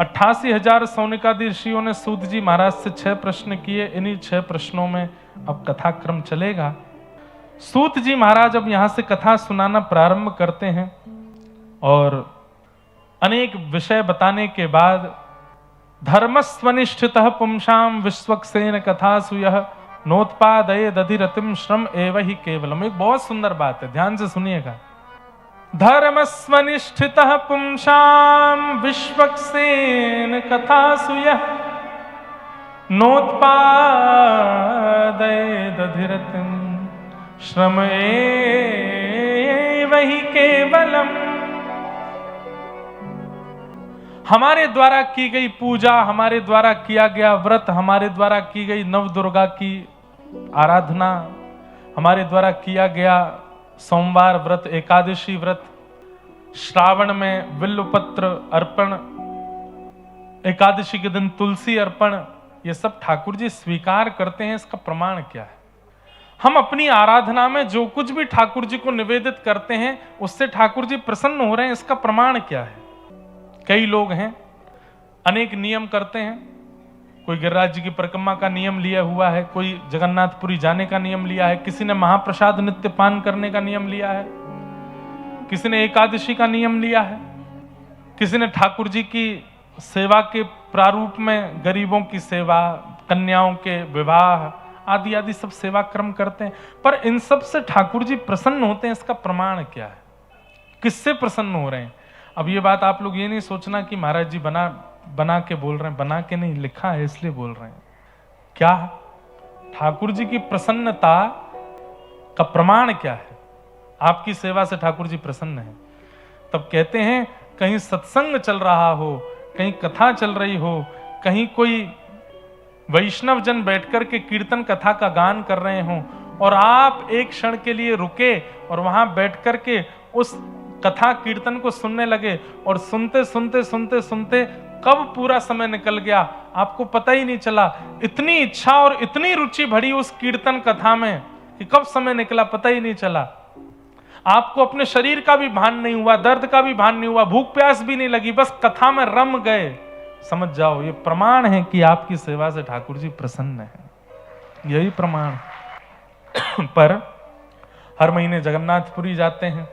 88,000 सौनिकादि ऋषियों ने सूत जी महाराज से 6 प्रश्न किए। इन्हीं 6 प्रश्नों में अब कथाक्रम चलेगा। सूत जी महाराज अब यहां से कथा सुनाना प्रारंभ करते हैं और अनेक विषय बताने के बाद धर्मस्वनिष्ठितः पुंसाम विश्वक्सेन कथासु यः नोत्पादये दधिरतिम श्रम एव ही केवलम। एक बहुत सुंदर बात है, ध्यान से सुनिएगा। धर्मस्वनिष्ठितः पुंसाम विश्वक्सेन कथासु यः नोत्पादये दधिरतिम श्रम एव ही केवलम। हमारे द्वारा की गई पूजा, हमारे द्वारा किया गया व्रत, हमारे द्वारा की गई नव दुर्गा की आराधना, हमारे द्वारा किया गया सोमवार व्रत, एकादशी व्रत, श्रावण में बिल्वपत्र अर्पण, एकादशी के दिन तुलसी अर्पण, ये सब ठाकुर जी स्वीकार करते हैं। इसका प्रमाण क्या है? हम अपनी आराधना में जो कुछ भी ठाकुर जी को निवेदित करते हैं उससे ठाकुर जी प्रसन्न हो रहे हैं। इसका प्रमाण क्या है? कई लोग हैं अनेक नियम करते हैं। कोई गिरिराज जी की परिक्रमा का नियम लिया हुआ है, कोई जगन्नाथपुरी जाने का नियम लिया है, किसी ने महाप्रसाद नित्य पान करने का नियम लिया है, किसी ने एकादशी का नियम लिया है, किसी ने ठाकुर जी की सेवा के प्रारूप में गरीबों की सेवा, कन्याओं के विवाह आदि आदि सब सेवा क्रम करते हैं। पर इन सब से ठाकुर जी प्रसन्न होते हैं, इसका प्रमाण क्या है? किससे प्रसन्न हो रहे हैं? अब ये बात आप लोग ये नहीं सोचना कि महाराज जी बना के बोल रहे हैं, बना के नहीं, लिखा है इसलिए बोल रहे हैं। क्या ठाकुर जी की प्रसन्नता का प्रमाण क्या है? आपकी सेवा से ठाकुर जी प्रसन्न है। तब कहते हैं कहीं सत्संग चल रहा हो, कहीं कथा चल रही हो, कहीं कोई वैष्णव जन बैठकर के कीर्तन कथा का गान कर रहे हों और आप एक क्षण के लिए रुके और वहां बैठकर के उस कथा कीर्तन को सुनने लगे और सुनते सुनते सुनते सुनते कब पूरा समय निकल गया आपको पता ही नहीं चला। इतनी इच्छा और इतनी रुचि भरी उस कीर्तन कथा में कि कब समय निकला पता ही नहीं चला। आपको अपने शरीर का भी भान नहीं हुआ, दर्द का भी भान नहीं हुआ, भूख प्यास भी नहीं लगी, बस कथा में रम गए। समझ जाओ ये प्रमाण है कि आपकी सेवा से ठाकुर जी प्रसन्न है। यही प्रमाण। पर हर महीने जगन्नाथपुरी जाते हैं,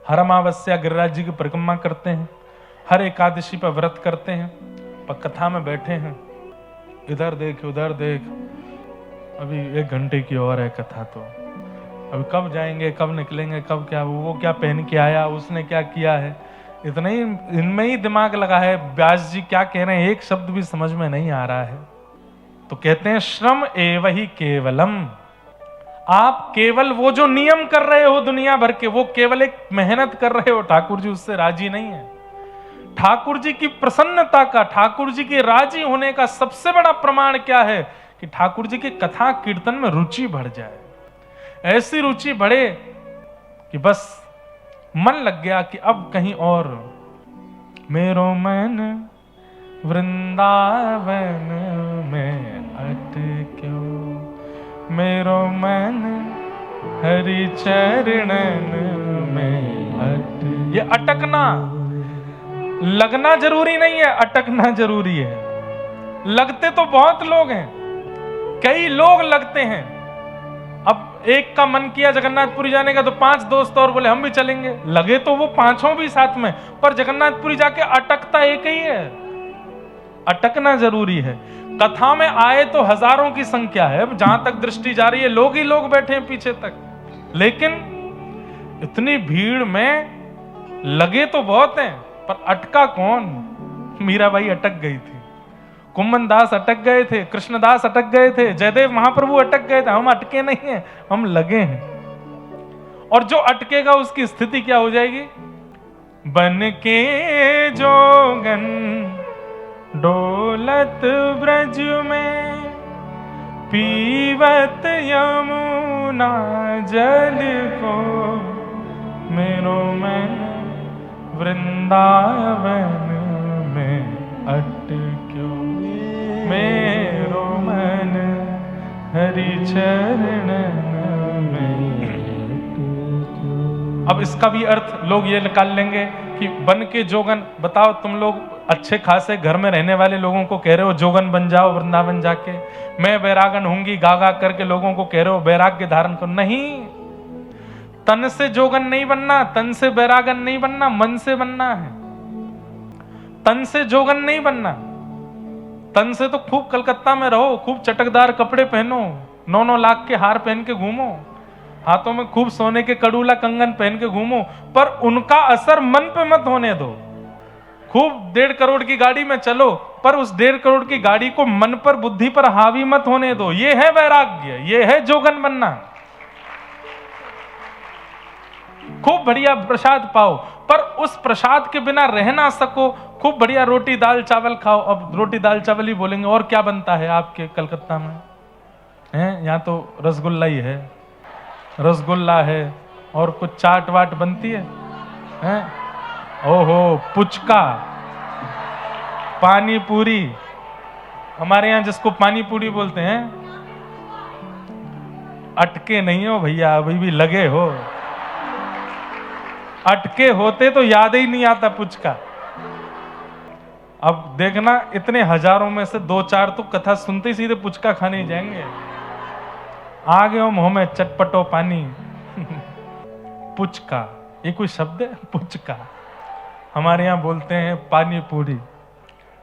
हर अमावस्या गिरिराज जी की परिक्रमा करते हैं, हर एकादशी पर व्रत करते हैं, पर कथा में बैठे हैं, इधर देख उधर देख, अभी 1 घंटे की और है कथा, तो अभी कब जाएंगे, कब निकलेंगे, कब क्या, वो क्या पहन के आया, उसने क्या किया है, इतना ही इनमें ही दिमाग लगा है। व्यास जी क्या कह रहे हैं एक शब्द भी समझ में नहीं आ रहा है। तो कहते हैं श्रम एव ही केवलम। आप केवल वो जो नियम कर रहे हो दुनिया भर के, वो केवल एक मेहनत कर रहे हो, ठाकुर जी उससे राजी नहीं है। ठाकुर जी की प्रसन्नता का, ठाकुर जी के राजी होने का सबसे बड़ा प्रमाण क्या है? कि ठाकुर जी की कथा कीर्तन में रुचि बढ़ जाए। ऐसी रुचि बढ़े कि बस मन लग गया कि अब कहीं और। मेरो मन वृंदावन में अटक्यो, मेरो मन हरि चरणन में अट। ये अटकना, लगना जरूरी नहीं है, अटकना जरूरी है। लगते तो बहुत लोग हैं, कई लोग लगते हैं। अब एक का मन किया जगन्नाथपुरी जाने का तो 5 दोस्त और बोले हम भी चलेंगे, लगे तो वो 5 भी साथ में, पर जगन्नाथपुरी जाके अटकता एक ही है। अटकना जरूरी है। कथा में आए तो हजारों की संख्या है, जहां तक दृष्टि जा रही है लोग ही लोग बैठे हैं पीछे तक, लेकिन इतनी भीड़ में लगे तो बहुत हैं, पर अटका कौन? मीराबाई अटक गई थी, कुम्मन दास अटक गए थे, कृष्णदास अटक गए थे, जयदेव महाप्रभु अटक गए थे। हम अटके नहीं हैं, हम लगे हैं। और जो अटकेगा उसकी स्थिति क्या हो जाएगी? बन के जोगन डोलत ब्रज में, पीवत यमुना जल को, मेरो मन वृंदावन में अटक्यो, मेरो मन हरि चरणन में। अब इसका भी अर्थ लोग ये निकाल लेंगे कि बन के जोगन, बताओ तुम लोग अच्छे खासे घर में रहने वाले लोगों को कह रहे हो जोगन बन जाओ वृंदावन जाके, मैं वैरागन होंगी गा गा करके लोगों को कह रहे हो वैराग्य धारण करो। नहीं, तन से जोगन नहीं बनना, तन से वैरागन नहीं बनना, मन से बनना है। तन से जोगन नहीं बनना। तन से तो खूब कलकत्ता में रहो, खूब चटकदार कपड़े पहनो, 9-9 लाख के हार पहन के घूमो, हाथों में खूब सोने के कड़ूला कंगन पहन के घूमो, पर उनका असर मन पे मत होने दो। खूब 1.5 करोड़ की गाड़ी में चलो, पर उस 1.5 करोड़ की गाड़ी को मन पर बुद्धि पर हावी मत होने दो। ये है वैराग्य, ये है जोगन बनना। खूब बढ़िया प्रसाद पाओ, पर उस प्रसाद के बिना रह ना सको। खूब बढ़िया रोटी दाल चावल खाओ। अब रोटी दाल चावल ही बोलेंगे, और क्या बनता है आपके कलकत्ता में? हैं, यहाँ तो रसगुल्ला ही है, रसगुल्ला है, और कुछ चाट वाट बनती है, हैं? ओहो, पुचका, पानी पूरी। हमारे यहाँ जिसको पानी पूरी बोलते हैं, अटके नहीं हो भैया, अभी भी लगे हो। अटके होते तो याद ही नहीं आता पुचका। अब देखना, इतने हजारों में से 2-4 तो कथा सुनते ही सीधे पुचका खाने ही जाएंगे। आ गए हो मुंह में चटपटो पानी। पुचका, ये कोई शब्द है? पुचका। हमारे यहां बोलते हैं पानी पूरी,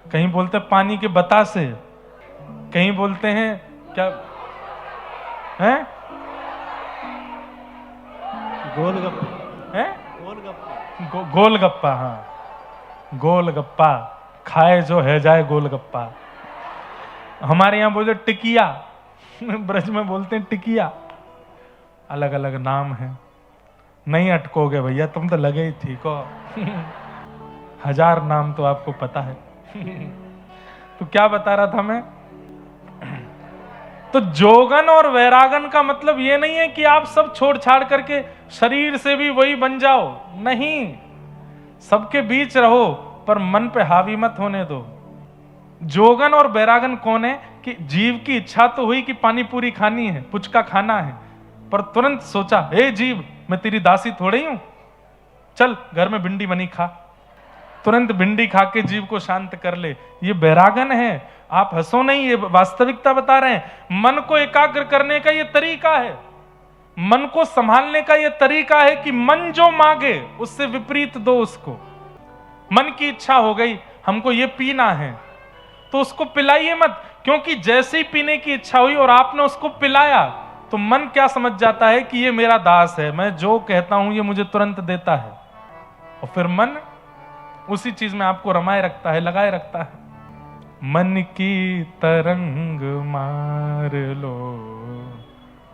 कहीं बोलते हैं पानी के बतासे, कहीं बोलते हैं क्या है, गोलगप्पा है, गोलगप्पा। हाँ, गोलगप्पा खाए जो है जाए गोलगप्पा। हमारे यहां बोलते टिकिया, ब्रज में बोलते हैं टिकिया। अलग अलग नाम है, नहीं अटकोगे भैया, तुम तो लगे ही ठीक हो। 1000 नाम तो आपको पता है। तो क्या बता रहा था मैं? तो जोगन और वैरागन का मतलब ये नहीं है कि आप सब छोड़ छाड़ करके शरीर से भी वही बन जाओ। नहीं, सबके बीच रहो, पर मन पे हावी मत होने दो। जोगन और वैरागन कौन है कि जीव की इच्छा तो हुई कि पानी पूरी खानी है, पुचका खाना है, पर तुरंत सोचा, हे जीव, मैं तेरी दासी थोड़ी हूं, चल घर में भिंडी बनी खा। तुरंत भिंडी खा के जीव को शांत कर ले। ये वैरागन है। आप हंसो नहीं, ये वास्तविकता बता रहे हैं। मन को एकाग्र करने का ये तरीका है, मन को संभालने का ये तरीका है कि मन जो मांगे उससे विपरीत दो उसको। मन की इच्छा हो गई हमको ये पीना है, तो उसको पिलाइए मत, क्योंकि जैसे ही पीने की इच्छा हुई और आपने उसको पिलाया तो मन क्या समझ जाता है कि ये मेरा दास है, मैं जो कहता हूं ये मुझे तुरंत देता है, और फिर मन उसी चीज में आपको रमाए रखता है, लगाए रखता है। मन की तरंग मार लो,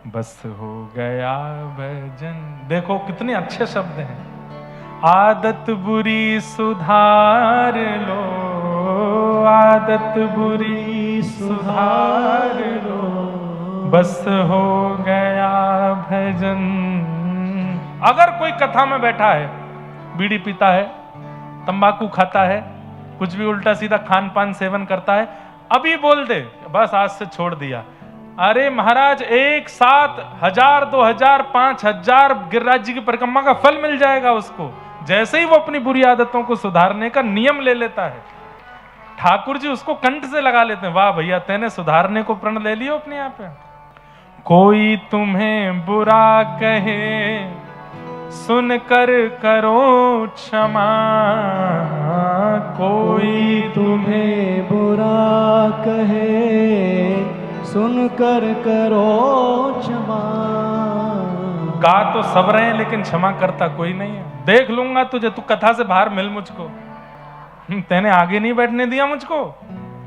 बस हो गया भजन। देखो कितने अच्छे शब्द हैं। आदत बुरी सुधार लो, आदत बुरी सुधार लो, बस हो गया भजन। अगर कोई कथा में बैठा है, बीड़ी पीता है, तंबाकू खाता है, कुछ भी उल्टा सीधा खान पान सेवन करता है, अभी बोल दे बस आज से छोड़ दिया, अरे महाराज एक साथ 1000, 2000, 5000 गिरिराज जी की परिक्रमा का फल मिल जाएगा उसको, जैसे ही वो अपनी बुरी आदतों को सुधारने का नियम ले लेता है। ठाकुर जी उसको कंठ से लगा लेते हैं, वाह भैया तेने सुधारने को प्रण ले लियो अपने आप पे। कोई तुम्हें बुरा कहे सुनकर करो क्षमा, कोई तुम्हें बुरा कहे सुनकर करो क्षमा। गा तो सब रहे हैं लेकिन क्षमा करता कोई नहीं है। देख लूंगा तुझे, तू कथा से बाहर मिल मुझको, तेने आगे नहीं बैठने दिया मुझको,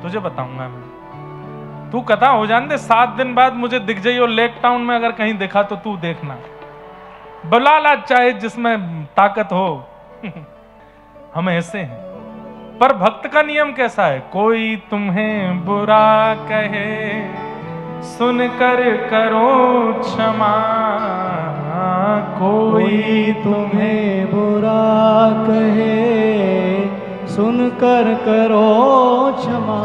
तुझे बताऊंगा मैं। तू कथा हो जाने दे, 7 दिन बाद मुझे दिख जाइयो लेक टाउन में, अगर कहीं दिखा तो तू देखना, बुला ला चाहे जिसमें ताकत हो। हम ऐसे हैं। पर भक्त का नियम कैसा है? कोई तुम्हें बुरा कहे सुनकर करो क्षमा, कोई तुम्हें बुरा कहे सुनकर करो क्षमा।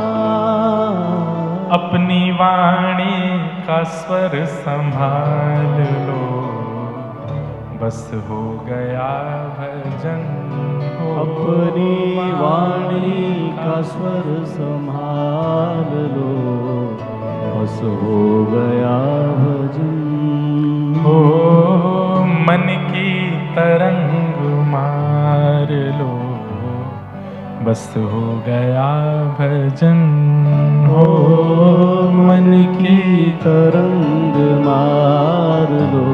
अपनी वाणी का स्वर संभाल लो, बस हो गया भजन हो। अपनी वाणी का स्वर संभाल लो, बस हो गया भजन हो। मन की तरंग मार लो, बस हो गया भजन हो। मन की तरंग मार लो,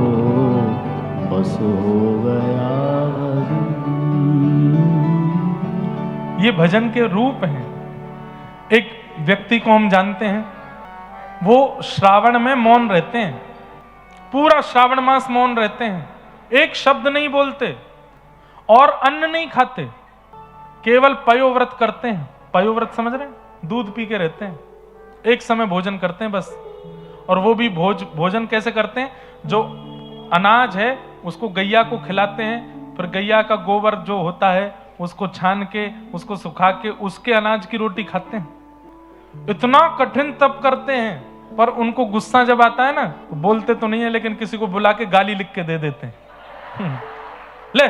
बस हो गया भजन। ये भजन के रूप हैं। एक व्यक्ति को हम जानते हैं, वो श्रावण में मौन रहते हैं, पूरा श्रावण मास मौन रहते हैं, एक शब्द नहीं बोलते और अन्न नहीं खाते, केवल पयोव्रत करते हैं। पयोव्रत समझ रहे हैं? दूध पी के रहते हैं, एक समय भोजन करते हैं बस। और वो भी भोजन कैसे करते हैं? जो अनाज है उसको गैया को खिलाते हैं, फिर गैया का गोबर जो होता है उसको छान के, उसको सुखा के, उसके अनाज की रोटी खाते हैं। इतना कठिन तप करते हैं, पर उनको गुस्सा जब आता है ना, तो बोलते तो नहीं है, लेकिन किसी को बुला के गाली लिख के दे देते हैं। ले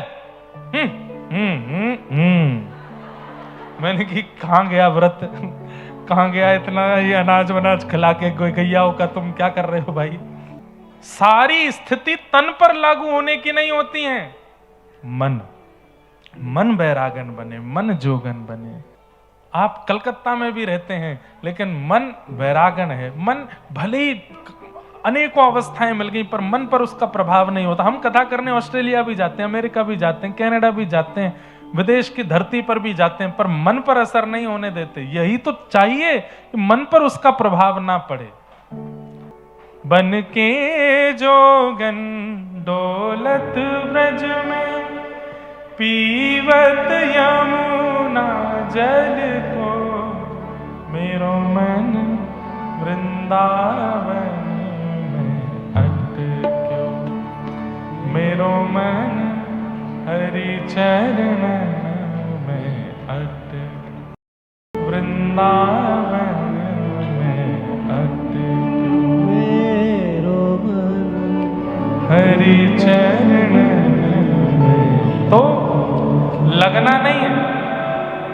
मैंने कि कहां गया व्रत, कहां गया इतना ये अनाज वनाज खिला के गैयाओं का, तुम क्या कर रहे हो भाई? सारी स्थिति तन पर लागू होने की नहीं होती है। मन बैरागन बने, मन जोगन बने। आप कलकत्ता में भी रहते हैं, लेकिन मन बैरागन है। मन भले ही अनेकों अवस्थाएं मिल गई, पर मन पर उसका प्रभाव नहीं होता। हम कथा करने ऑस्ट्रेलिया भी जाते हैं, अमेरिका भी जाते हैं, कनाडा भी जाते हैं, विदेश की धरती पर भी जाते हैं, पर मन पर असर नहीं होने देते। यही तो चाहिए कि मन पर उसका प्रभाव ना पड़े। बन के जोगन डोलत ब्रज में, पीवत यमुना जल को, मेरो मन वृंदावन में अटक्यो, मेरो मन हरि चरण में अटक्यो, वृंदावन में अटक्यो, मेरो मन हरि चरण में। तो लगना नहीं है,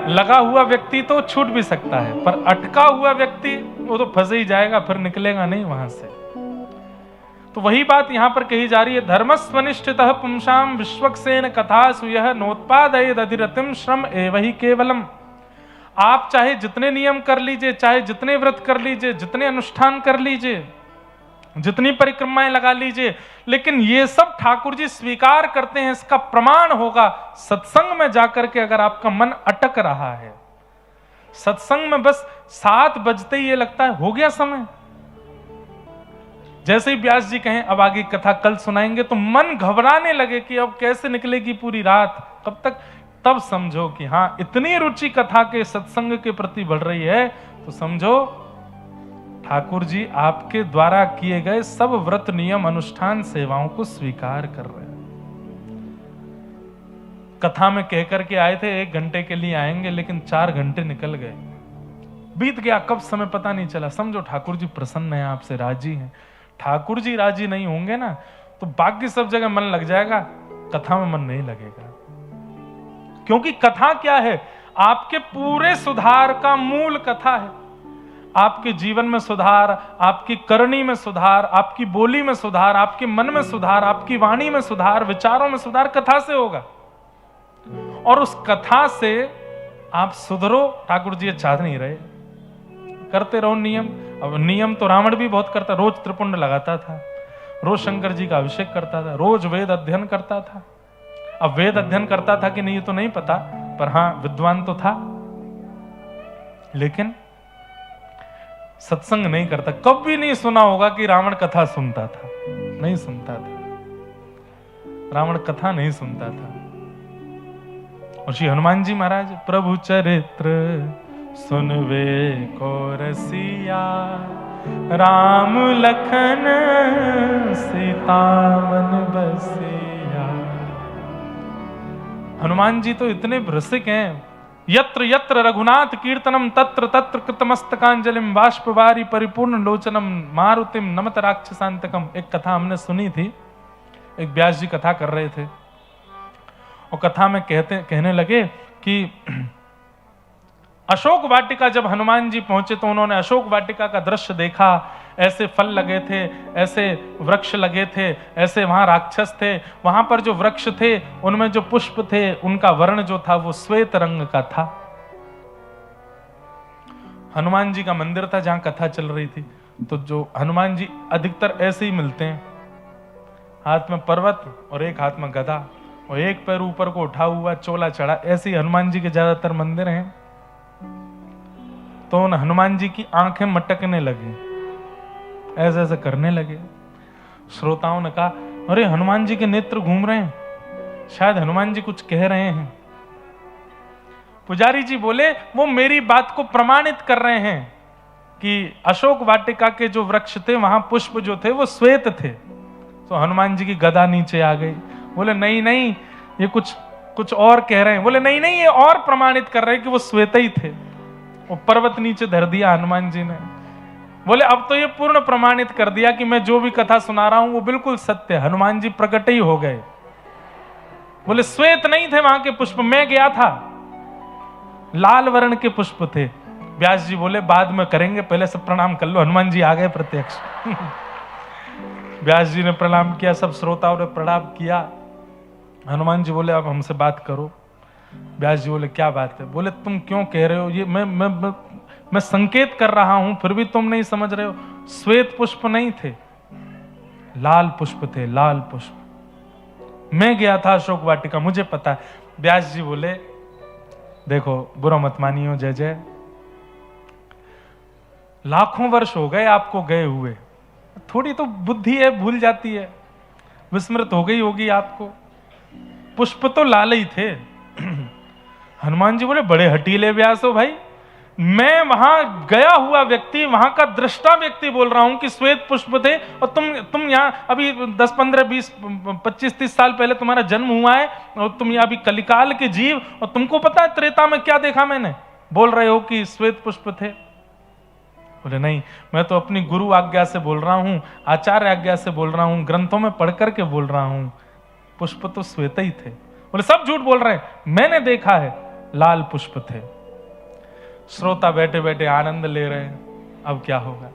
लगा हुआ व्यक्ति तो छूट भी सकता है, पर अटका हुआ व्यक्ति वो तो फंस ही जाएगा, फिर निकलेगा नहीं वहां से। तो वही बात यहां पर कही जा रही है। धर्मस्वनिष्ठितः पुंसाम विश्वक्सेन कथासु यह नोत्पादयेद अधिरतिम श्रम एव हि केवलम। आप चाहे जितने नियम कर लीजिए, चाहे जितने व्रत कर लीजिए, जितने अनुष्ठान कर लीजिए, जितनी परिक्रमाएं लगा लीजिए, लेकिन ये सब ठाकुर जी स्वीकार करते हैं। इसका प्रमाण होगा सत्संग में जाकर के, अगर आपका मन अटक रहा है सत्संग में, बस 7 बजते ही ये लगता है हो गया समय। जैसे ही व्यास जी कहें अब आगे कथा कल सुनाएंगे, तो मन घबराने लगे कि अब कैसे निकलेगी पूरी रात, कब तक। तब समझो कि हाँ, इतनी रुचि कथा के सत्संग के प्रति बढ़ रही है, तो समझो ठाकुर जी आपके द्वारा किए गए सब व्रत नियम अनुष्ठान सेवाओं को स्वीकार कर रहे हैं। कथा में कहकर के आए थे 1 घंटे के लिए आएंगे, लेकिन 4 घंटे निकल गए, बीत गया, कब समय पता नहीं चला। समझो ठाकुर जी प्रसन्न है, आपसे राजी हैं। ठाकुर जी राजी नहीं होंगे ना, तो बाकी सब जगह मन लग जाएगा, कथा में मन नहीं लगेगा। क्योंकि कथा क्या है? आपके पूरे सुधार का मूल कथा है। आपके जीवन में सुधार, आपकी करनी में सुधार, आपकी बोली में सुधार, आपके मन में सुधार, आपकी वाणी में सुधार, विचारों में सुधार कथा से होगा। और उस कथा से आप सुधरो, ठाकुर जी चाह नहीं रहे। करते रहो नियम। अब नियम तो रावण भी बहुत करता, रोज त्रिपुंड लगाता था, रोज शंकर जी का अभिषेक करता था, रोज वेद अध्ययन करता था। अब वेद अध्ययन करता था कि नहीं ये तो नहीं पता, पर हाँ विद्वान तो था, लेकिन सत्संग नहीं करता। कभी नहीं सुना होगा कि रावण कथा सुनता था, नहीं सुनता था, रावण कथा नहीं सुनता था। और श्री हनुमान जी महाराज, प्रभु चरित्र सुनवे को रसिया, राम लखन सीता मन बसिया। हनुमान जी तो इतने रसिक हैं। यत्र यत्र रघुनाथ कीर्तनम तत्र तत्र कृतमस्तकांजलिम बाष्पवारी परिपूर्ण लोचनम मारुतिम नमत राक्षसांतकम। एक कथा हमने सुनी थी, एक व्यास जी कथा कर रहे थे और कथा में कहने लगे कि अशोक वाटिका जब हनुमान जी पहुंचे तो उन्होंने अशोक वाटिका का दृश्य देखा। ऐसे फल लगे थे, ऐसे वृक्ष लगे थे, ऐसे वहां राक्षस थे। वहां पर जो वृक्ष थे उनमें जो पुष्प थे उनका वर्ण जो था वो श्वेत रंग का था। हनुमान जी का मंदिर था जहां कथा चल रही थी। तो जो हनुमान जी अधिकतर ऐसे ही मिलते हैं, हाथ में पर्वत और एक हाथ में गदा और एक पैर ऊपर को उठा हुआ, चोला चढ़ा। ऐसे ही हनुमान जी के ज्यादातर मंदिर हैं। तो उन हनुमान जी की आंखें मटकने लगी, ऐसे ऐसे करने लगे। श्रोताओं ने कहा, अरे हनुमान जी के नेत्र घूम रहे हैं, शायद हनुमान जी कुछ कह रहे हैं। पुजारी जी बोले, वो मेरी बात को प्रमाणित कर रहे हैं कि अशोक वाटिका के जो वृक्ष थे वहां पुष्प जो थे वो श्वेत थे। तो हनुमान जी की गदा नीचे आ गई। बोले नहीं नहीं, ये कुछ और कह रहे हैं। बोले नहीं नहीं, ये और प्रमाणित कर रहे हैं कि वो श्वेत ही थे। वो पर्वत नीचे धर दिया हनुमान जी ने। बोले अब तो ये पूर्ण प्रमाणित कर दिया कि मैं जो भी कथा सुना रहा हूं वो बिल्कुल सत्य। हनुमान जी प्रकट ही हो गए। बोले श्वेत नहीं थे वहां के पुष्प, मैं गया था, लाल वर्ण के पुष्प थे। व्यास जी बोले बाद में करेंगे, पहले सब प्रणाम कर लो। हनुमान जी आ गए प्रत्यक्ष। व्यास जी ने प्रणाम किया, सब श्रोताओं ने प्रणाम किया। हनुमान जी बोले अब हमसे बात करो। व्यास जी बोले क्या बात है? बोले तुम क्यों कह रहे हो ये? मैं संकेत कर रहा हूं फिर भी तुम नहीं समझ रहे हो। श्वेत पुष्प नहीं थे, लाल पुष्प थे, लाल पुष्प। मैं गया था अशोक वाटिका, मुझे पता है। व्यास जी बोले देखो बुरा मत मानियो जय जय, लाखों वर्ष हो गए आपको गए हुए, थोड़ी तो बुद्धि है, भूल जाती है, विस्मृत हो गई होगी आपको। पुष्प तो लाल ही थे। हनुमान जी बोले बड़े हटीले व्यास हो भाई, मैं वहां गया हुआ व्यक्ति, वहां का दृष्टा व्यक्ति बोल रहा हूं कि श्वेत पुष्प थे, और तुम यहां अभी 10 15 20 25 30 साल पहले तुम्हारा जन्म हुआ है और तुम यहां अभी कलिकाल के जीव, और तुमको पता है त्रेता में क्या देखा मैंने, बोल रहे हो कि श्वेत पुष्प थे। बोले नहीं, मैं तो अपनी गुरु आज्ञा से बोल रहा हूं, आचार्य आज्ञा से बोल रहा हूं, ग्रंथों में पढ़ करके बोल रहा हूं, पुष्प तो श्वेत ही थे। बोले सब झूठ बोल रहे हैं, मैंने देखा है लाल पुष्प थे। श्रोता बैठे बैठे आनंद ले रहे हैं, अब क्या होगा।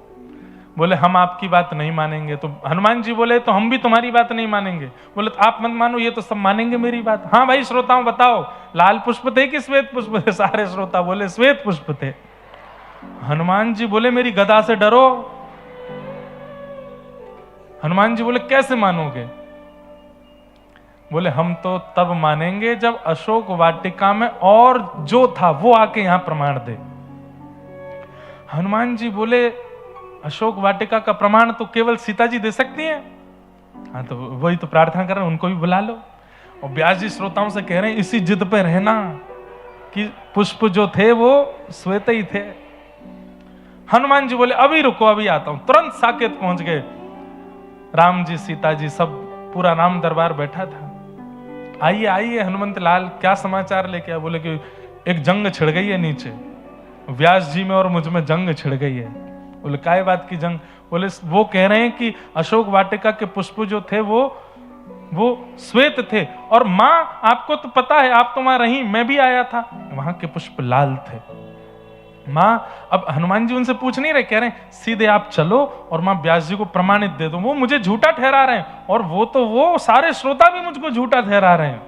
बोले हम आपकी बात नहीं मानेंगे। तो हनुमान जी बोले तो हम भी तुम्हारी बात नहीं मानेंगे। बोले तो आप मत मानो, ये तो सब मानेंगे मेरी बात। हाँ भाई श्रोताओं बताओ, लाल पुष्प थे कि श्वेत पुष्प थे? सारे श्रोता बोले श्वेत पुष्प थे। हनुमान जी बोले मेरी गदा से डरो। हनुमान जी बोले कैसे मानोगे? बोले हम तो तब मानेंगे जब अशोक वाटिका में और जो था वो आके यहां प्रमाण दे। हनुमान जी बोले अशोक वाटिका का प्रमाण तो केवल सीता जी दे सकती हैं। हाँ तो वही तो प्रार्थना कर रहे हैं, उनको भी बुला लो। और व्यास जी श्रोताओं से कह रहे हैं इसी जिद पे रहना कि पुष्प जो थे वो श्वेत ही थे। हनुमान जी बोले अभी रुको, अभी आता हूं। तुरंत साकेत पहुंच गए। राम जी सीता जी सब पूरा राम दरबार बैठा था। आइए आइए हनुमंत लाल, क्या समाचार लेके आए? बोले कि एक जंग छिड़ गई है नीचे, व्यास जी में और मुझ में जंग छिड़ गई है। बोले काय बात की जंग? बोले वो कह रहे हैं कि अशोक वाटिका के पुष्प जो थे वो श्वेत थे, और मां आपको तो पता है, आप तो वहां रही, मैं भी आया था, वहां के पुष्प लाल थे। मां, अब हनुमान जी उनसे पूछ नहीं रहे, कह रहे हैं सीधे आप चलो और मां व्यास जी को प्रमाणित दे दो। वो मुझे झूठा ठहरा रहे हैं, और वो सारे श्रोता भी मुझको झूठा ठहरा रहे हैं।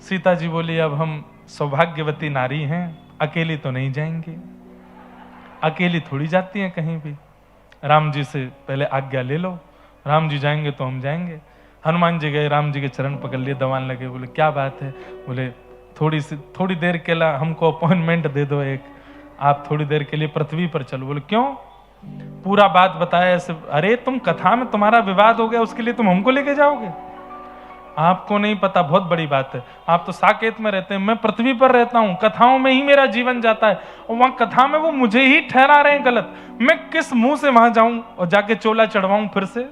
सीता जी बोली अब हम सौभाग्यवती नारी हैं, अकेली तो नहीं जाएंगी, अकेली थोड़ी जाती हैं कहीं भी, राम जी से पहले आज्ञा ले लो, राम जी जाएंगे तो हम जाएंगे। हनुमान जी गए, राम जी के चरण पकड़ लिए, दबाने लगे। बोले क्या बात है? बोले थोड़ी देर के लिए हमको अपॉइंटमेंट दे दो एक, आप थोड़ी देर के लिए पृथ्वी पर चलो। बोले क्यों? पूरा बात बताया ऐसे। अरे तुम कथा में तुम्हारा विवाद हो गया, उसके लिए तुम हमको लेके जाओगे? आपको नहीं पता, बहुत बड़ी बात है। आप तो साकेत में रहते हैं, मैं पृथ्वी पर रहता हूं, कथाओं में ही मेरा जीवन जाता है, और वहां कथा में वो मुझे ही ठहरा रहे हैं गलत। मैं किस मुंह से वहां जाऊं और जाके चोला चढ़वाऊं फिर से?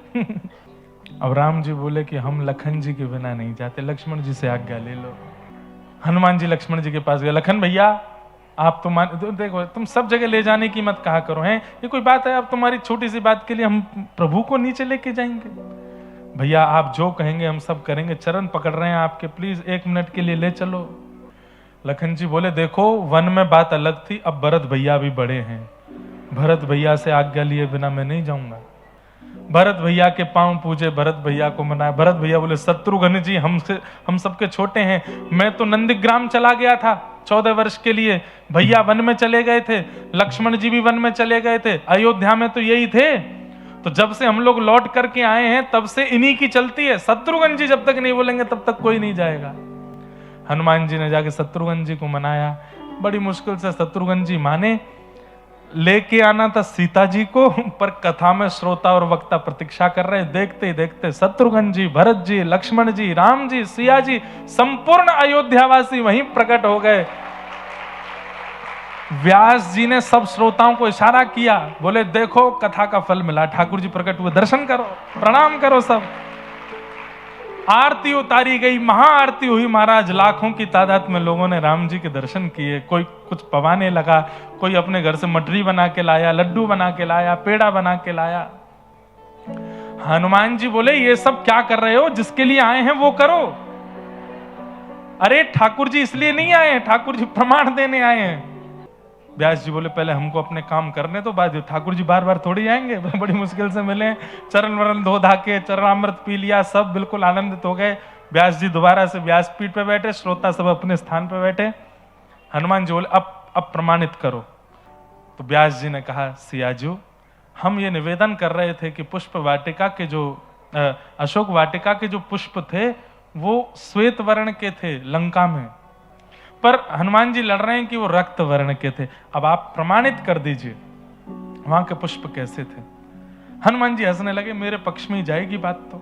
अब राम जी बोले कि हम लखन जी के बिना नहीं जाते, लक्ष्मण जी से आज्ञा ले लो। हनुमान जी लक्ष्मण जी के पास गए, लखन भैया आप देखो, तुम सब जगह ले जाने की मत कहा करो, हैं ये कोई बात है? अब तुम्हारी छोटी सी बात के लिए हम प्रभु को नीचे लेके जाएंगे? भैया आप जो कहेंगे हम सब करेंगे, चरण पकड़ रहे हैं आपके, प्लीज 1 मिनट के लिए ले चलो। लखन जी बोले देखो, वन में बात अलग थी, अब भरत भैया भी बड़े हैं, भरत भैया से आज्ञा लिए बिना मैं नहीं जाऊंगा। भरत भैया के पांव पूजे, भरत भैया को मनाया। भरत भैया बोले शत्रुघ्न जी हम सबके छोटे हैं, मैं तो नंदीग्राम चला गया था 14 वर्ष के लिए, भैया वन में चले गए थे, लक्ष्मण जी भी वन में चले गए थे, अयोध्या में तो यही थे, तो जब से हम लोग लौट करके आए हैं तब से इन्हीं की चलती है, शत्रुघ्न जी जब तक नहीं बोलेंगे तब तक कोई नहीं जाएगा। हनुमान जी ने जाके शत्रुघ्न जी को मनाया, बड़ी मुश्किल से शत्रुघ्न जी माने। लेके आना था सीता जी को, पर कथा में श्रोता और वक्ता प्रतीक्षा कर रहे, देखते ही देखते शत्रुघ्न जी, भरत जी, लक्ष्मण जी, राम जी, सिया जी, संपूर्ण अयोध्यावासी वहीं प्रकट हो गए। व्यास जी ने सब श्रोताओं को इशारा किया, बोले देखो कथा का फल मिला, ठाकुर जी प्रकट हुए, दर्शन करो, प्रणाम करो सब। आरती उतारी गई, महाआरती हुई महाराज, लाखों की तादाद में लोगों ने राम जी के दर्शन किए। कोई कुछ पवाने लगा, कोई अपने घर से मटरी बना के लाया, लड्डू बना के लाया, पेड़ा बना के लाया। हनुमान जी बोले ये सब क्या कर रहे हो, जिसके लिए आए हैं वो करो। अरे ठाकुर जी इसलिए नहीं आए हैं, ठाकुर जी प्रमाण देने आए हैं। व्यास जी बोले पहले हमको अपने काम करने तो बाद ठाकुर जी बार बार थोड़ी आएंगे, बड़ी मुश्किल से मिले, चरण वरण धो धा के चरणामृत पी लिया, सब बिल्कुल आनंदित हो गए। व्यास जी दोबारा से व्यासपीठ पे बैठे, श्रोता सब अपने स्थान पे बैठे। हनुमान जी बोले अब प्रमाणित करो। तो व्यास जी ने कहा सियाजू, हम ये निवेदन कर रहे थे कि पुष्प वाटिका के जो अशोक वाटिका के जो पुष्प थे वो श्वेत वर्ण के थे लंका में, पर हनुमान जी लड़ रहे हैं कि वो रक्त वर्ण के थे। अब आप प्रमाणित कर दीजिए वहां के पुष्प कैसे थे। हनुमान जी हंसने लगे, मेरे पक्ष में ही जाएगी बात तो।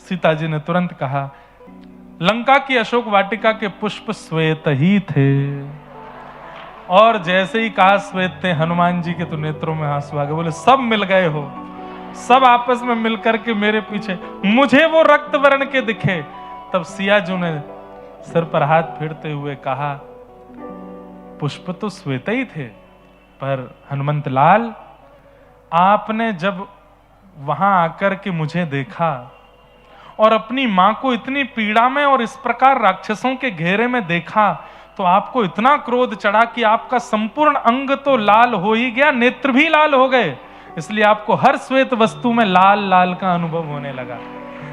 सीता जी ने तुरंत कहा लंका की अशोक वाटिका के पुष्प श्वेत ही थे। और जैसे ही कहा श्वेत थे, हनुमान जी के तो नेत्रों में आंसू आ गए, बोले सब मिल गए हो, सब आपस में मिलकर के मेरे पीछे, मुझे वो रक्त वर्ण के दिखे। तब सियाजू ने सिर पर हाथ फेरते हुए कहा पुष्प तो श्वेत ही थे, पर हनुमंत लाल आपने जब वहां आकर के मुझे देखा और अपनी मां को इतनी पीड़ा में और इस प्रकार राक्षसों के घेरे में देखा, तो आपको इतना क्रोध चढ़ा कि आपका संपूर्ण अंग तो लाल हो ही गया, नेत्र भी लाल हो गए, इसलिए आपको हर श्वेत वस्तु में लाल लाल का अनुभव होने लगा।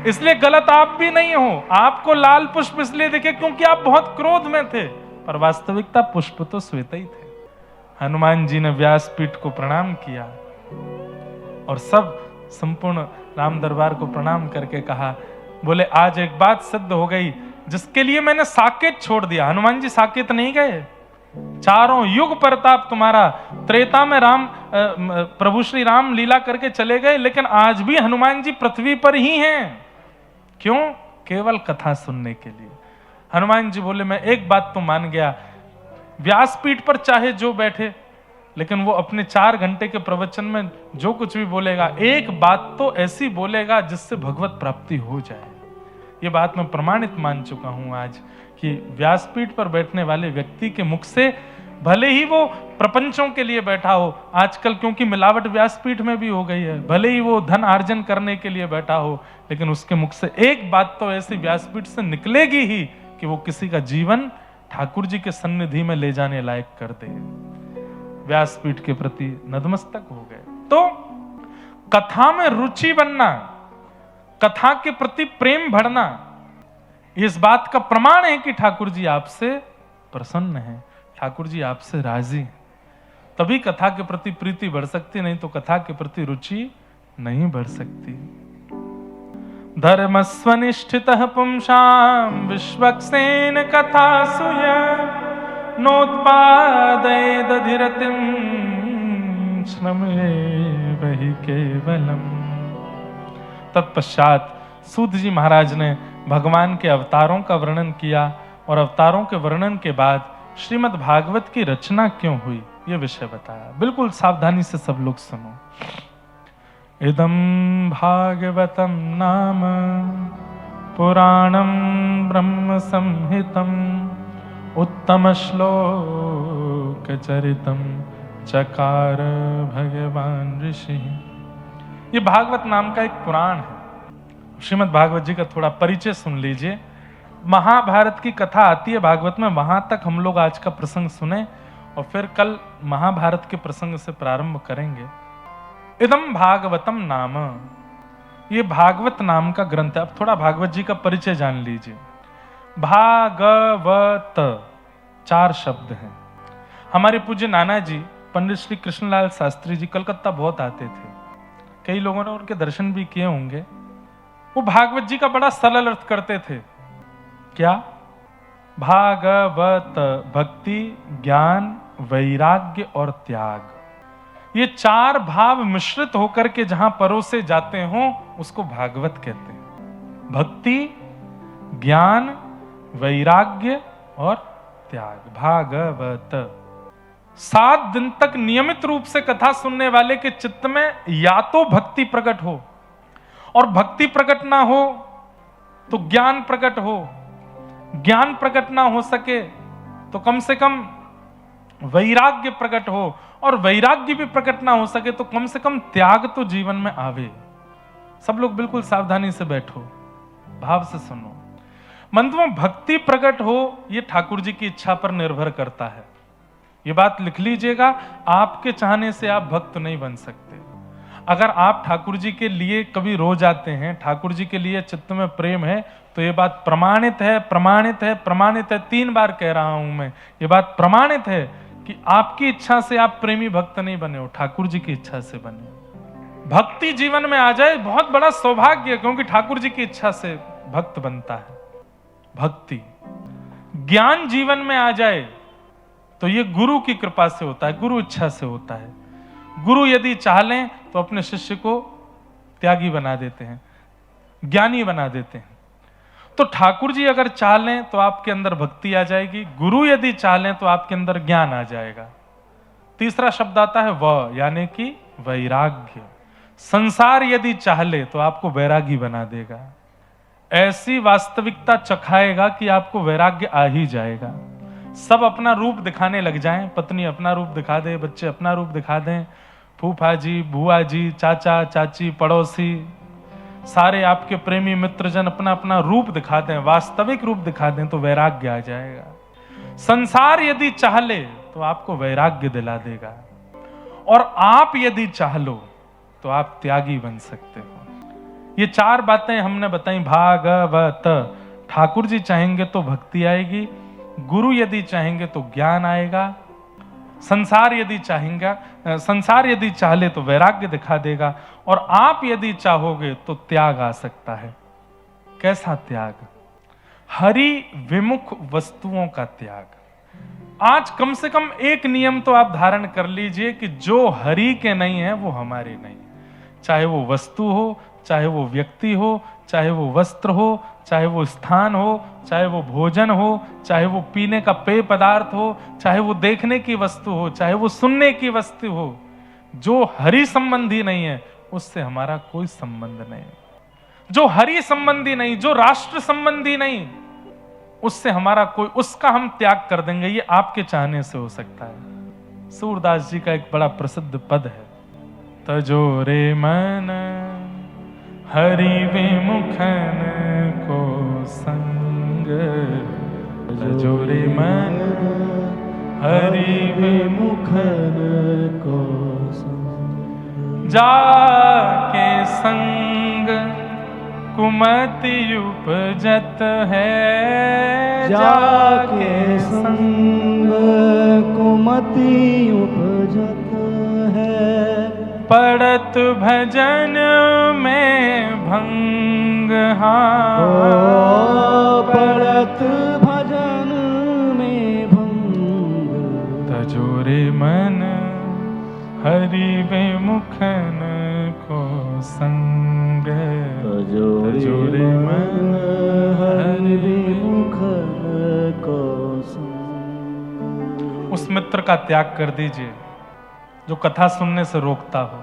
इसलिए गलत आप भी नहीं हो, आपको लाल पुष्प इसलिए दिखे क्योंकि आप बहुत क्रोध में थे, पर वास्तविकता पुष्प तो श्वेत ही थे। हनुमान जी ने व्यासपीठ को प्रणाम किया और सब संपूर्ण राम दरबार को प्रणाम करके कहा, बोले आज एक बात सिद्ध हो गई जिसके लिए मैंने साकेत छोड़ दिया। हनुमान जी साकेत नहीं गए, चारों युग प्रताप तुम्हारा, त्रेता में राम प्रभु श्री राम लीला करके चले गए, लेकिन आज भी हनुमान जी पृथ्वी पर ही हैं। क्यों? केवल कथा सुनने के लिए। हनुमान जी बोले मैं एक बात तो मान गया, व्यासपीठ पर चाहे जो बैठे, लेकिन वो अपने 4 घंटे के प्रवचन में जो कुछ भी बोलेगा, एक बात तो ऐसी बोलेगा जिससे भगवत प्राप्ति हो जाए। ये बात मैं प्रमाणित मान चुका हूं आज कि व्यासपीठ पर बैठने वाले व्यक्ति के मुख से, भले ही वो प्रपंचों के लिए बैठा हो, आजकल क्योंकि मिलावट व्यासपीठ में भी हो गई है, भले ही वो धन अर्जन करने के लिए बैठा हो, लेकिन उसके मुख से एक बात तो ऐसी व्यासपीठ से निकलेगी ही कि वो किसी का जीवन ठाकुर जी के सन्निधि में ले जाने लायक कर दे। व्यासपीठ के प्रति नतमस्तक हो गए। तो कथा में रुचि बनना, कथा के प्रति प्रेम बढ़ना, इस बात का प्रमाण है कि ठाकुर जी आपसे प्रसन्न हैं, ठाकुर जी आपसे राजी हैं। तभी कथा के प्रति प्रीति बढ़ सकती, नहीं तो कथा के प्रति रुचि नहीं बढ़ सकती। धर्मस्वनिष्ठितः पुंसां विश्वक्सेन कथा सुय नोत्पादयेदधिरतिं श्रमेव हि केवलम्। तत्पश्चात सूत जी महाराज ने भगवान के अवतारों का वर्णन किया और अवतारों के वर्णन के बाद श्रीमद् भागवत की रचना क्यों हुई यह विषय बताया। बिल्कुल सावधानी से सब लोग सुनो। इदं भागवतं नाम पुराणं ब्रह्म संहितं उत्तम श्लोक चरितम चकार भगवान ऋषि। ये भागवत नाम का एक पुराण है। श्रीमद् भागवत जी का थोड़ा परिचय सुन लीजिए। महाभारत की कथा आती है भागवत में, वहां तक हम लोग आज का प्रसंग सुने और फिर कल महाभारत के प्रसंग से प्रारंभ करेंगे। इदम भागवतम नाम, ये भागवत नाम का ग्रंथ है। अब थोड़ा भागवत जी का परिचय जान लीजिए। भागवत 4 शब्द हैं। हमारे पूज्य नाना जी पंडित श्री कृष्णलाल शास्त्री जी कलकत्ता बहुत आते थे, कई लोगों ने उनके दर्शन भी किए होंगे। वो भागवत जी का बड़ा सरल अर्थ करते थे। क्या? भागवत, भक्ति, ज्ञान, वैराग्य और त्याग, ये 4 भाव मिश्रित होकर के जहां परोसे जाते हो उसको भागवत कहते हैं। भक्ति, ज्ञान, वैराग्य और त्याग, भागवत। 7 दिन तक नियमित रूप से कथा सुनने वाले के चित्त में या तो भक्ति प्रकट हो, और भक्ति प्रकट ना हो तो ज्ञान प्रकट हो, ज्ञान प्रकट ना हो सके तो कम से कम वैराग्य प्रकट हो, और वैराग्य भी प्रकट ना हो सके तो कम से कम त्याग तो जीवन में आवे। सब लोग बिल्कुल सावधानी से बैठो, भाव से सुनो। मंत्र में भक्ति प्रकट हो, यह ठाकुर जी की इच्छा पर निर्भर करता है। यह बात लिख लीजिएगा, आपके चाहने से आप भक्त नहीं बन सकते। अगर आप ठाकुर जी के लिए कभी रो जाते हैं, ठाकुर जी के लिए चित्त में प्रेम है, तो यह बात प्रमाणित है, प्रमाणित है, प्रमाणित है। 3 बार कह रहा हूं मैं, यह बात प्रमाणित है कि आपकी इच्छा से आप प्रेमी भक्त नहीं बने हो, ठाकुर जी की इच्छा से बने हो। भक्ति जीवन में आ जाए बहुत बड़ा सौभाग्य, क्योंकि ठाकुर जी की इच्छा से भक्त बनता है। भक्ति, ज्ञान जीवन में आ जाए तो ये गुरु की कृपा से होता है, गुरु इच्छा से होता है। गुरु यदि चाह लें तो अपने शिष्य को त्यागी बना देते हैं, ज्ञानी बना देते हैं। तो ठाकुर जी अगर चाह लें तो आपके अंदर भक्ति आ जाएगी, गुरु यदि चाह लें तो आपके अंदर ज्ञान आ जाएगा। तीसरा शब्द आता है व, यानी कि वैराग्य। संसार यदि चाह ले तो आपको वैरागी बना देगा, ऐसी वास्तविकता चखाएगा कि आपको वैराग्य आ ही जाएगा। सब अपना रूप दिखाने लग जाएं, पत्नी अपना रूप दिखा दे, बच्चे अपना रूप दिखा दें, फूफा जी, बुआ जी, चाचा चाची, पड़ोसी, सारे आपके प्रेमी मित्रजन अपना अपना रूप दिखा दें, वास्तविक रूप दिखा दें, तो वैराग्य आ जाएगा। संसार यदि चाह ले तो आपको वैराग्य दिला देगा, और आप यदि चाह लो तो आप त्यागी बन सकते हो। ये 4 बातें हमने बताई। भागवत, ठाकुर जी चाहेंगे तो भक्ति आएगी, गुरु यदि चाहेंगे तो ज्ञान आएगा, संसार यदि चाह ले तो वैराग्य दिखा देगा, और आप यदि चाहोगे तो त्याग आ सकता है। कैसा त्याग? हरि विमुख वस्तुओं का त्याग। आज कम से कम एक नियम तो आप धारण कर लीजिए कि जो हरि के नहीं है वो हमारे नहीं। चाहे वो वस्तु हो, चाहे वो व्यक्ति हो, चाहे वो वस्त्र हो, चाहे वो स्थान हो, चाहे वो भोजन हो, चाहे वो पीने का पेय पदार्थ हो, चाहे वो देखने की वस्तु हो, चाहे वो सुनने की वस्तु हो, जो हरि संबंधी नहीं है उससे हमारा कोई संबंध नहीं। जो हरि संबंधी नहीं, जो राष्ट्र संबंधी नहीं, उससे हमारा कोई, उसका हम त्याग कर देंगे। ये आपके चाहने से हो सकता है। सूरदास जी का एक बड़ा प्रसिद्ध पद है, तजोरे मन हरि विमुखन को संग, तजोरे मन हरि विमुखन को संग, जाके संग कुमति उपजत है, जाके संग कुमति उपजत है, पड़त भजन में भंग। पड़त भजन में भंग, तजोरे मन हरि विमुखन को संग, तजोरे मन हरि विमुखन को संग। उस मित्र का त्याग कर दीजिए जो कथा सुनने से रोकता हो।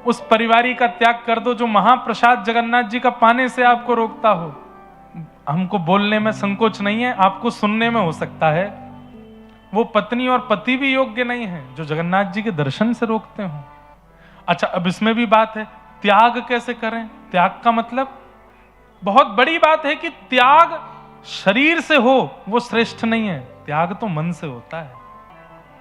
उस परिवारी का त्याग कर दो जो महाप्रसाद जगन्नाथ जी का पाने से आपको रोकता हो। हमको बोलने में संकोच नहीं है, आपको सुनने में हो सकता है, वो पत्नी और पति भी योग्य नहीं है जो जगन्नाथ जी के दर्शन से रोकते हो। अच्छा, अब इसमें भी बात है, त्याग कैसे करें? त्याग का मतलब बहुत बड़ी बात है कि त्याग शरीर से हो वो श्रेष्ठ नहीं है, त्याग तो मन से होता है।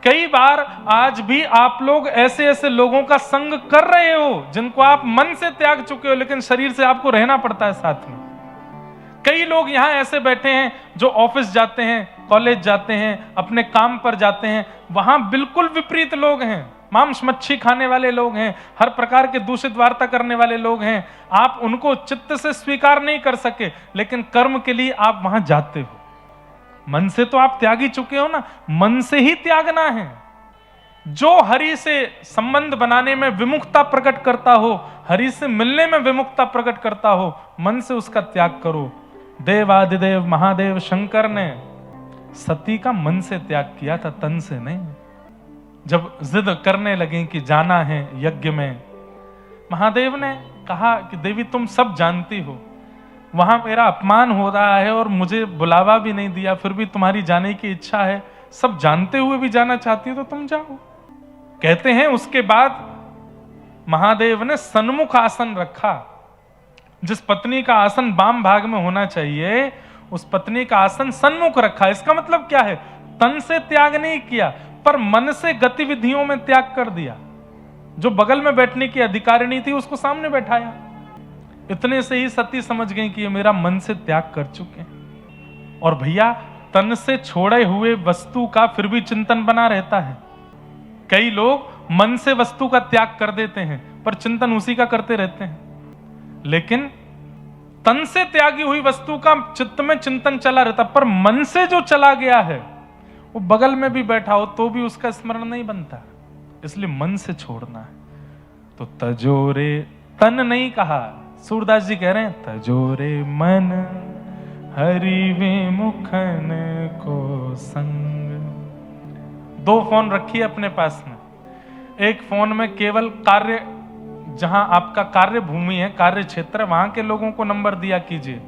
कई बार आज भी आप लोग ऐसे ऐसे लोगों का संग कर रहे हो जिनको आप मन से त्याग चुके हो, लेकिन शरीर से आपको रहना पड़ता है साथ में। कई लोग यहां ऐसे बैठे हैं जो ऑफिस जाते हैं, कॉलेज जाते हैं, अपने काम पर जाते हैं, वहां बिल्कुल विपरीत लोग हैं, मांस मच्छी खाने वाले लोग हैं, हर प्रकार के दूषित वार्ता करने वाले लोग हैं। आप उनको चित्त से स्वीकार नहीं कर सके, लेकिन कर्म के लिए आप वहां जाते हो। मन से तो आप त्यागी चुके हो ना, मन से ही त्यागना है। जो हरि से संबंध बनाने में विमुखता प्रकट करता हो, हरि से मिलने में विमुखता प्रकट करता हो, मन से उसका त्याग करो। देवादिदेव महादेव शंकर ने सती का मन से त्याग किया था, तन से नहीं। जब जिद करने लगे कि जाना है यज्ञ में, महादेव ने कहा कि देवी तुम सब जानती हो, वहां मेरा अपमान हो रहा है और मुझे बुलावा भी नहीं दिया, फिर भी तुम्हारी जाने की इच्छा है, सब जानते हुए भी जाना चाहती हो तो तुम जाओ। कहते हैं उसके बाद महादेव ने सन्मुख आसन रखा। जिस पत्नी का आसन वाम भाग में होना चाहिए, उस पत्नी का आसन सन्मुख रखा। इसका मतलब क्या है? तन से त्याग नहीं किया, पर मन से गतिविधियों में त्याग कर दिया। जो बगल में बैठने की अधिकारिणी थी उसको सामने बैठाया। इतने से ही सती समझ गई कि ये मेरा मन से त्याग कर चुके हैं। और भैया, तन से छोड़े हुए वस्तु का फिर भी चिंतन बना रहता है। कई लोग मन से वस्तु का त्याग कर देते हैं पर चिंतन उसी का करते रहते हैं। लेकिन तन से त्यागी हुई वस्तु का चित्त में चिंतन चला रहता, पर मन से जो चला गया है वो बगल में भी बैठा हो तो भी उसका स्मरण नहीं बनता। इसलिए मन से छोड़ना है। तो तजोरे, तन नहीं कहा, सूरदास जी कह रहे हैं तजोरे मन हरि विमुखन को संग। 2 फोन रखिए अपने पास में। एक फोन में केवल कार्य, जहां आपका कार्य भूमि है, कार्य क्षेत्र, वहां के लोगों को नंबर दिया कीजिए,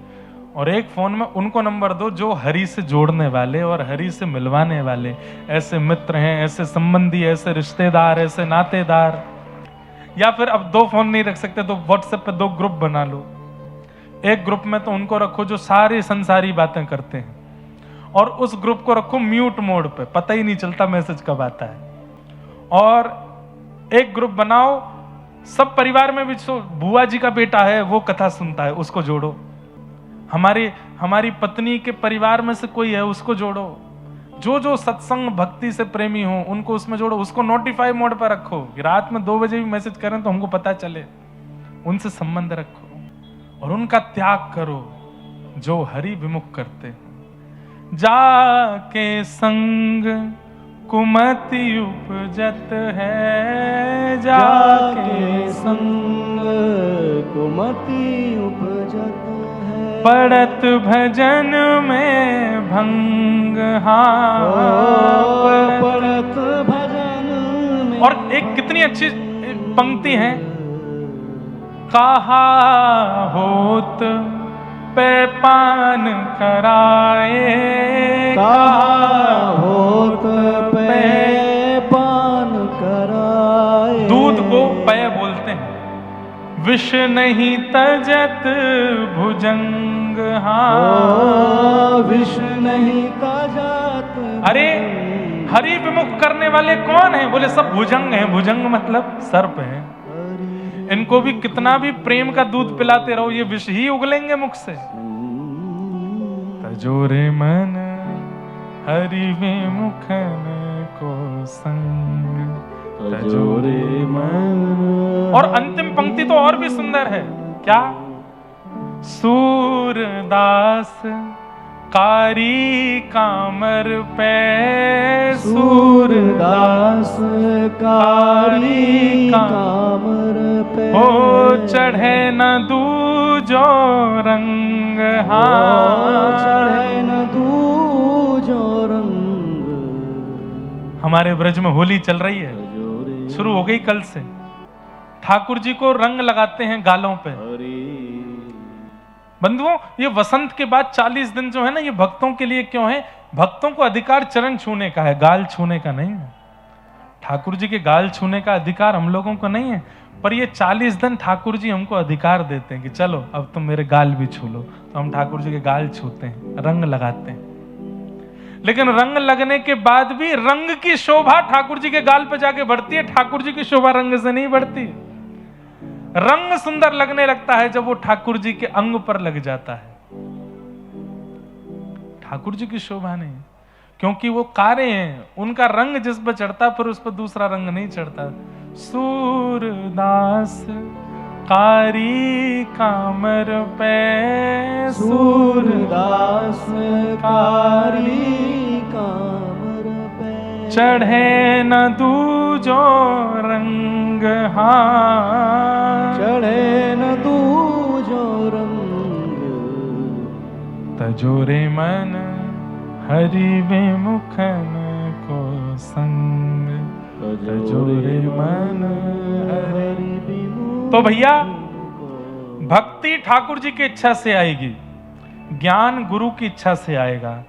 और एक फोन में उनको नंबर दो जो हरि से जोड़ने वाले और हरि से मिलवाने वाले ऐसे मित्र हैं, ऐसे संबंधी, ऐसे रिश्तेदार, ऐसे नातेदार। या फिर अब 2 फोन नहीं रख सकते तो व्हाट्सएप पे 2 ग्रुप बना लो। एक ग्रुप में तो उनको रखो जो सारी संसारी बातें करते हैं, और उस ग्रुप को रखो म्यूट मोड पे, पता ही नहीं चलता मैसेज कब आता है। और एक ग्रुप बनाओ सब परिवार में भी, बुआ जी का बेटा है वो कथा सुनता है, उसको जोड़ो। हमारी पत्नी के परिवार में से कोई है उसको जोड़ो। जो जो सत्संग भक्ति से प्रेमी हो उनको उसमें जोड़ो। उसको नोटिफाई मोड पर रखो कि रात में 2 बजे भी मैसेज करें तो हमको पता चले। उनसे संबंध रखो और उनका त्याग करो जो हरि विमुख करते हैं। जाके संग कुमति उपजत है, जाके संग कुमति उपजत है, पड़त भजन में भंग। पड़त भजन में। और एक कितनी अच्छी पंक्ति है, कहा होत पे पान कराए, कहा होत पे पान कराए। दूध को पय बोलते हैं। विष नहीं तजत भुजंग। विष नहीं तजत। अरे हरि विमुख करने वाले कौन है? बोले सब भुजंग हैं। भुजंग मतलब सर्प हैं। इनको भी कितना भी प्रेम का दूध पिलाते रहो, ये विष ही उगलेंगे मुख से। तजोरे मन हरि विमुखन को संग, तजोरे मन। और अंतिम पंक्ति तो और भी सुंदर है। क्या? सूरदास कारी कामर पे, सूरदास कारी कामर पे, हो चढ़े न दूजो रंग। चढ़े न दूजो रंग। हमारे ब्रज में होली चल रही है, शुरू हो गई कल से। ठाकुर जी को रंग लगाते हैं गालों पे। बंधुओं, ये वसंत के बाद 40 दिन जो है ना, ये भक्तों के लिए क्यों है? भक्तों को अधिकार चरण छूने का है, गाल छूने का नहीं है। ठाकुर जी के गाल छूने का अधिकार हम लोगों को नहीं है, पर ये 40 दिन ठाकुर जी हमको अधिकार देते हैं कि चलो अब तुम मेरे गाल भी छू लो। तो हम ठाकुर जी के गाल छूते हैं, रंग लगाते हैं। लेकिन रंग लगने के बाद भी रंग की शोभा ठाकुर जी के गाल पे जाके बढ़ती है, ठाकुर जी की शोभा रंग से नहीं बढ़ती। रंग सुंदर लगने लगता है जब वो ठाकुर जी के अंग पर लग जाता है, ठाकुर जी की शोभा नहीं, क्योंकि वो कारे हैं, उनका रंग जिस पर चढ़ता फिर उस पर दूसरा रंग नहीं चढ़ता। सूरदास कारी कामर पे, सूरदास कारी कामर पे, चढ़े न दूजो रंग, हाँ चढ़े न दूजो रंग, तजोरे मन हरि विमुखन को संग, तजोरे मन हरि विमुख। तो भैया भक्ति ठाकुर जी की इच्छा से आएगी, ज्ञान गुरु की इच्छा से आएगा,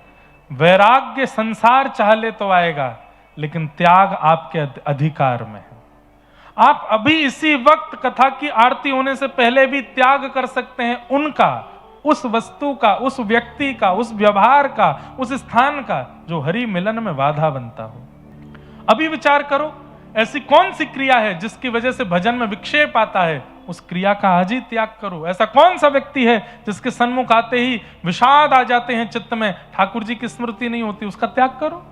वैराग्य संसार चाह ले तो आएगा, लेकिन त्याग आपके अधिकार में है। आप अभी इसी वक्त कथा की आरती होने से पहले भी त्याग कर सकते हैं उनका, उस वस्तु का, उस व्यक्ति का, उस व्यवहार का, उस स्थान का जो हरि मिलन में बाधा बनता हो। अभी विचार करो, ऐसी कौन सी क्रिया है जिसकी वजह से भजन में विक्षेप आता है, उस क्रिया का आज ही त्याग करो। ऐसा कौन सा व्यक्ति है जिसके सन्मुख आते ही विषाद आ जाते हैं चित्त में, ठाकुर जी की स्मृति नहीं होती, उसका त्याग करो।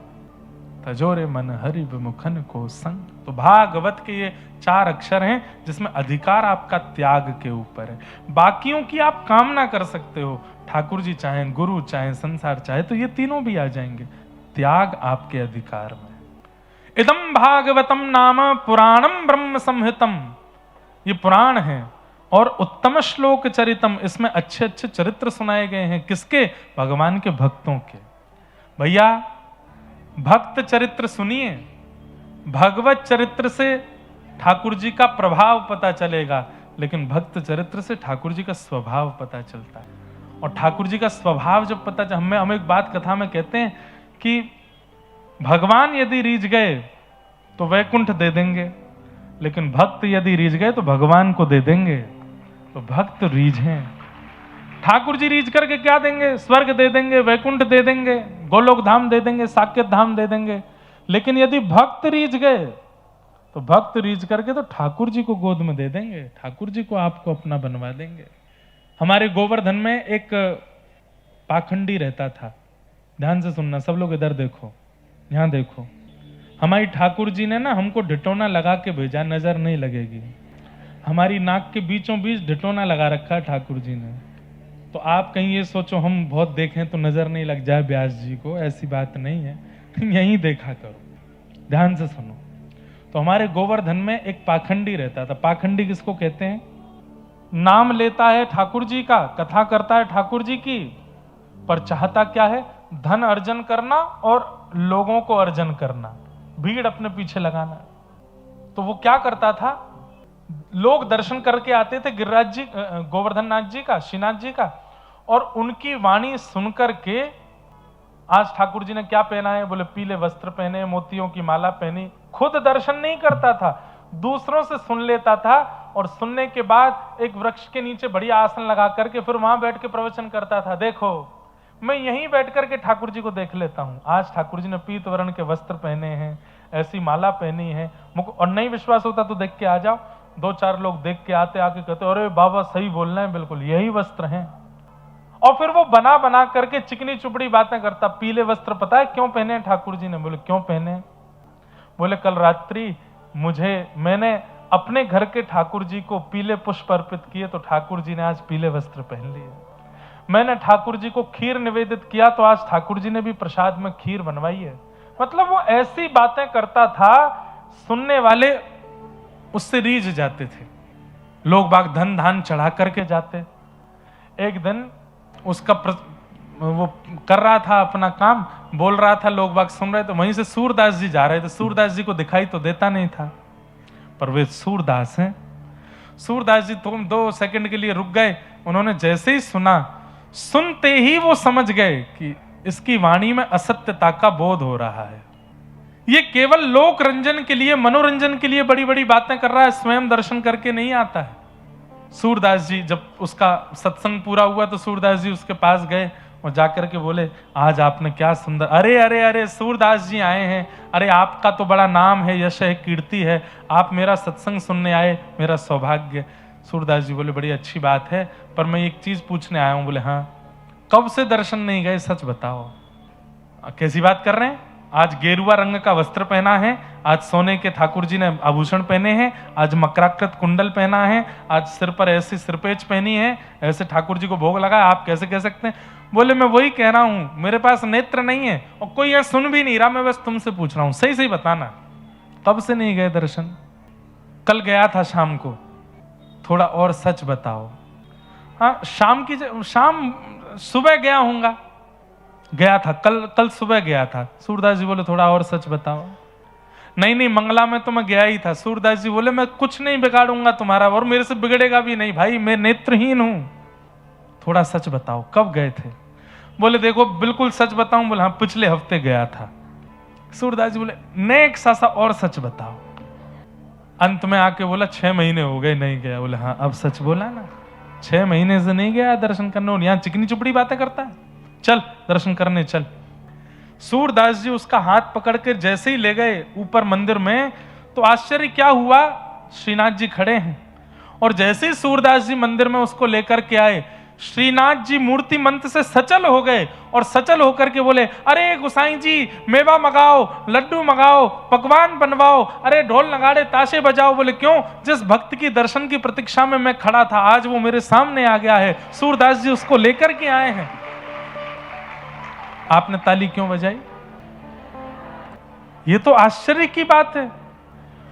तजोरे मन हरि विमुखन को संग। तो भागवत के ये 4 अक्षर हैं जिसमें अधिकार आपका त्याग के ऊपर है। बाकियों की आप कामना कर सकते हो, ठाकुर जी चाहे, गुरु चाहे, संसार चाहे, तो ये तीनों भी आ जाएंगे। त्याग आपके अधिकार में। इदम भागवतम नाम पुराणम ब्रह्म संहितम, ये पुराण है और उत्तम श्लोक चरितम, इसमें अच्छे अच्छे चरित्र सुनाए गए हैं। किसके? भगवान के भक्तों के। भैया भक्त चरित्र सुनिए, भगवत चरित्र से ठाकुर जी का प्रभाव पता चलेगा, लेकिन भक्त चरित्र से ठाकुर जी का स्वभाव पता चलता है। और ठाकुर जी का स्वभाव जब पता चल, हम एक बात कथा में कहते हैं कि भगवान यदि रीझ गए तो वैकुंठ दे देंगे, लेकिन भक्त यदि रीझ गए तो भगवान को दे देंगे। तो भक्त रीझें, ठाकुर जी रीझ करके क्या देंगे? स्वर्ग दे देंगे, वैकुंठ दे देंगे, गोलोक धाम दे देंगे, साकेत धाम दे देंगे। लेकिन यदि भक्त रीझ गए तो भक्त रीझ करके तो ठाकुर जी को गोद में दे देंगे, ठाकुर जी को आपको अपना बनवा देंगे। हमारे गोवर्धन में एक पाखंडी रहता था, ध्यान से सुनना सब लोग, इधर देखो, यहां देखो। हमारी ठाकुर जी ने ना हमको ढिटोना लगा के भेजा, नजर नहीं लगेगी। हमारी नाक के बीचों बीच ढिटोना लगा रखा है ठाकुर जी ने। तो आप कहीं ये सोचो हम बहुत देखें तो नजर नहीं लग जाए व्यास जी को, ऐसी बात नहीं है। यहीं देखा करो, ध्यान से सुनो। तो हमारे गोवर्धन में एक पाखंडी रहता था। पाखंडी किसको कहते हैं? नाम लेता है ठाकुर जी का, कथा करता है ठाकुर जी की, पर चाहता क्या है? धन अर्जन करना और लोगों को अर्जन करना, भीड़ अपने पीछे लगाना। तो वो क्या करता था? लोग दर्शन करके आते थे गिरिराज जी, गोवर्धन नाथ जी का, श्रीनाथ जी का, और उनकी वाणी सुनकर के, आज ठाकुर जी ने क्या पहना है? बोले पीले वस्त्र पहने, मोतियों की माला पहनी। खुद दर्शन नहीं करता था, दूसरों से सुन लेता था, और सुनने के बाद एक वृक्ष के नीचे बढ़िया आसन लगा करके फिर वहां बैठ के प्रवचन करता था। देखो मैं यहीं बैठ करके ठाकुर जी को देख लेता हूं, आज ठाकुर जी ने पीत वर्ण के वस्त्र पहने हैं, ऐसी माला पहनी है। और नहीं विश्वास होता तो देख के आ जाओ। 2-4 लोग देख के आते, आके कहते अरे बाबा सही बोल रहे हैं, बिल्कुल यही वस्त्र हैं। और फिर वो बना बना करके चिकनी चुपड़ी बातें करता। पीले वस्त्र पता है क्यों पहने ठाकुर जी ने? बोले क्यों पहने? बोले कल रात्रि मैंने अपने घर के ठाकुर जी को पीले पुष्प अर्पित किए, तो ठाकुर जी ने आज पीले वस्त्र पहन लिए। मैंने ठाकुर जी को खीर निवेदित किया, तो आज ठाकुर जी ने भी प्रसाद में खीर बनवाई है। मतलब वो ऐसी बातें करता था, सुनने वाले उससे रीझ जाते थे। लोग बाग धन धान चढ़ा करके जाते। एक दिन उसका वो कर रहा था अपना काम, बोल रहा था, लोग बाग सुन रहे थे। वहीं से सूरदास जी जा रहे थे। सूरदास जी को दिखाई तो देता नहीं था, पर वे सूरदास हैं। सूरदास जी तुम 2 सेकंड के लिए रुक गए। उन्होंने जैसे ही सुना, सुनते ही वो समझ गए कि इसकी वाणी में असत्यता का बोध हो रहा है। ये केवल लोक रंजन के लिए, मनोरंजन के लिए बड़ी बड़ी बातें कर रहा है, स्वयं दर्शन करके नहीं आता है। सूरदास जी जब उसका सत्संग पूरा हुआ तो सूरदास जी उसके पास गए और जाकर के बोले, आज आपने क्या सुंदर, अरे अरे अरे सूरदास जी आए हैं, अरे आपका तो बड़ा नाम है, यश है, कीर्ति है, आप मेरा सत्संग सुनने आए, मेरा सौभाग्य। सूरदास जी बोले, बड़ी अच्छी बात है, पर मैं एक चीज पूछने आया हूं। बोले, हाँ, कब से दर्शन नहीं गए, सच बताओ। कैसी बात कर रहे हैं? आज गेरुआ रंग का वस्त्र पहना है, आज सोने के ठाकुर जी ने आभूषण पहने हैं, आज मकराकृत कुंडल पहना है, आज सिर पर ऐसी सिरपेच पहनी है, ऐसे ठाकुर जी को भोग लगा, आप कैसे कह सकते हैं? बोले, मैं वही कह रहा हूं, मेरे पास नेत्र नहीं है और कोई यह सुन भी नहीं रहा, मैं बस तुमसे पूछ रहा हूं, सही सही बताना, कब से नहीं गए दर्शन? कल गया था शाम को, थोड़ा और सच बताओ। हाँ, शाम सुबह गया हूंगा, गया था, कल सुबह गया था। सूरदास जी बोले, थोड़ा और सच बताओ। नहीं नहीं, मंगला में तो मैं गया ही था। सूरदास जी बोले, मैं कुछ नहीं बिगाड़ूंगा तुम्हारा और मेरे से बिगड़ेगा भी नहीं भाई, मैं नेत्रहीन हूं, थोड़ा सच बताओ, कब गए थे? बोले, देखो बिल्कुल सच बताऊं? बोले, हाँ, पिछले हफ्ते गया था। सूरदास जी बोले, नेक्स्ट सा और सच बताओ। अंत में आके बोला, 6 महीने हो गए नहीं गया। बोले, हाँ, अब सच बोला ना, 6 महीने से नहीं गया दर्शन करने, और यहां चिकनी चुपड़ी बातें करता है, चल दर्शन करने चल। सूरदास जी उसका हाथ पकड़ के जैसे ही ले गए ऊपर मंदिर में, तो आश्चर्य क्या हुआ, श्रीनाथ जी खड़े हैं, और जैसे ही सूरदास जी मंदिर में उसको लेकर के आए, श्रीनाथ जी मूर्ति मंत्र से सचल हो गए और सचल होकर के बोले, अरे गोसाई जी, मेवा मंगाओ, लड्डू मंगाओ, पकवान बनवाओ, अरे ढोल नगाड़े ताशे बजाओ। बोले, क्यों? जिस भक्त की दर्शन की प्रतीक्षा में मैं खड़ा था, आज वो मेरे सामने आ गया है, सूरदास जी उसको लेकर के आए हैं। आपने ताली क्यों बजाई? ये तो आश्चर्य की बात है।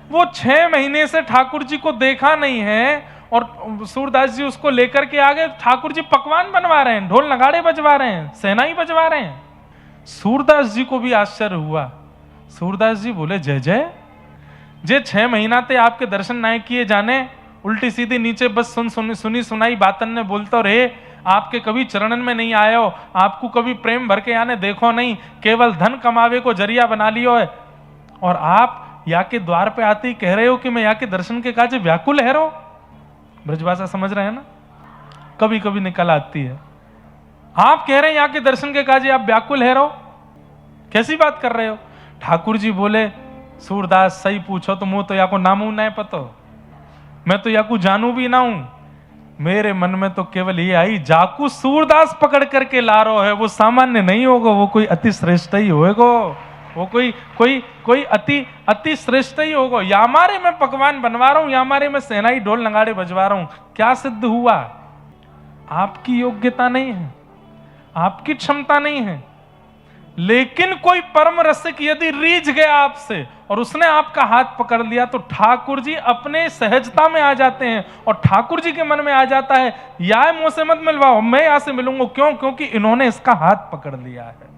वो 6 महीने से ठाकुर जी को देखा नहीं है और सूरदास जी उसको लेकर के आ गए, ठाकुर जी पकवान बनवा रहे हैं, ढोल नगाड़े बजवा रहे हैं, सेनाई बजवा रहे हैं। सूरदास जी को भी आश्चर्य हुआ। सूरदास जी बोले, जय जय, जे 6 महीना ते आपके दर्शन ना किए जाने, उल्टी सीधी नीचे बस सुनी सुनाई बातन ने बोलते रहे, आपके कभी चरणन में नहीं आए हो, आपको कभी प्रेम भर के आने देखो नहीं, केवल धन कमावे को जरिया बना लियो है, और आप या के द्वार पे आते ही कह रहे हो कि मैं या के दर्शन के काजे व्याकुल है रो। ब्रजभाषा समझ रहे हैं ना, कभी कभी निकल आती है। आप कह रहे हैं या के दर्शन के काजे आप व्याकुल है रो, कैसी बात कर रहे हो? ठाकुर जी बोले, सूरदास सही पूछो तो मुंह तो या को नामू नहीं पतो, मैं तो या को जानू भी ना हूं, मेरे मन में तो केवल ये आई, जाकू सूरदास पकड़ करके ला रहा है, वो सामान्य नहीं होगा, वो कोई अति श्रेष्ठ ही होएगा, वो कोई अति श्रेष्ठ ही होगा। यामारे में पकवान बनवा रहा हूं, यामारे में सेनाई ढोल नगाड़े बजवा रहा हूं, क्या सिद्ध हुआ? आपकी योग्यता नहीं है, आपकी क्षमता नहीं है। लेकिन कोई परम रसिक यदि रीझ गया आपसे और उसने आपका हाथ पकड़ लिया, तो ठाकुर जी अपने सहजता में आ जाते हैं और ठाकुर जी के मन में आ जाता है, या मुंह से मत मिलवाओ, मैं यहां से मिलूंगा। क्यों? क्योंकि इन्होंने इसका हाथ पकड़ लिया है।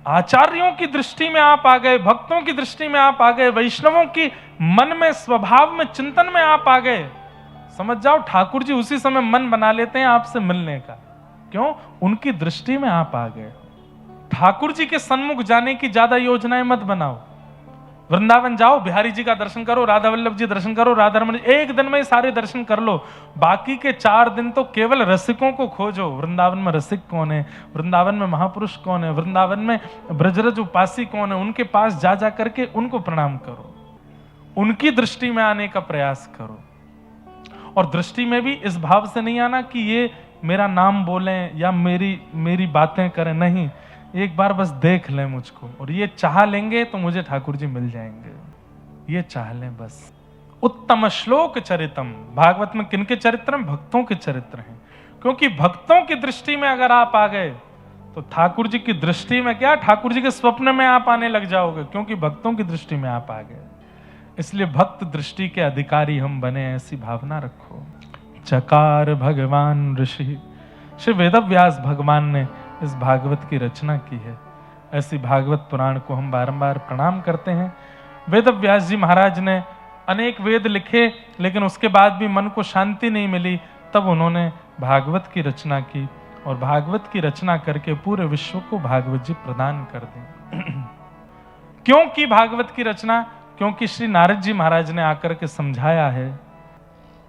आचार्यों की दृष्टि में आप आ गए, भक्तों की दृष्टि में आप आ गए, वैष्णवों की मन में, स्वभाव में, चिंतन में आप आ गए। समझ जाओ, ठाकुर जी उसी समय मन बना लेते हैं आपसे मिलने का। क्यों? उनकी दृष्टि में आप आ गए। ठाकुर जी के सन्मुख जाने की ज्यादा योजनाएं मत बनाओ। वृंदावन जाओ, बिहारी जी का दर्शन करो, राधा वल्लभ जी दर्शन करो, राधा रमन, एक दिन में सारे दर्शन कर लो। बाकी के 4 दिन तो केवल रसिकों को खोजो। वृंदावन में रसिक कौन है, वृंदावन में महापुरुष कौन है, वृंदावन में ब्रजरज उपासी कौन है, उनके पास जा जा करके उनको प्रणाम करो, उनकी दृष्टि में आने का प्रयास करो। और दृष्टि में भी इस भाव से नहीं आना कि ये मेरा नाम बोलें या मेरी बातें करें, नहीं, एक बार बस देख लें मुझको, और ये चाह लेंगे तो मुझे ठाकुर जी मिल जाएंगे, ये चाह लें बस। उत्तम श्लोक चरितम, भागवत में किनके चरित्र हैं? भक्तों के चरित्र हैं। क्योंकि भक्तों की दृष्टि में अगर आप आ गए तो ठाकुर जी की दृष्टि में क्या, ठाकुर जी के स्वप्न में आप आने लग जाओगे, क्योंकि भक्तों की दृष्टि में आप आ गए। इसलिए भक्त दृष्टि के अधिकारी हम बने, ऐसी भावना रखो। चकार भगवान ऋषि, श्री वेदव्यास भगवान ने इस भागवत की रचना की है। ऐसी भागवत पुराण को हम बारंबार प्रणाम करते हैं। वेदव्यास जी महाराज ने अनेक वेद लिखे, लेकिन उसके बाद भी मन को शांति नहीं मिली, तब उन्होंने भागवत की रचना की। और भागवत की रचना करके पूरे विश्व को भागवत जी प्रदान कर दें। क्यों की भागवत की रचना? क्योंकि श्री नारद जी महाराज ने आकर के समझाया है,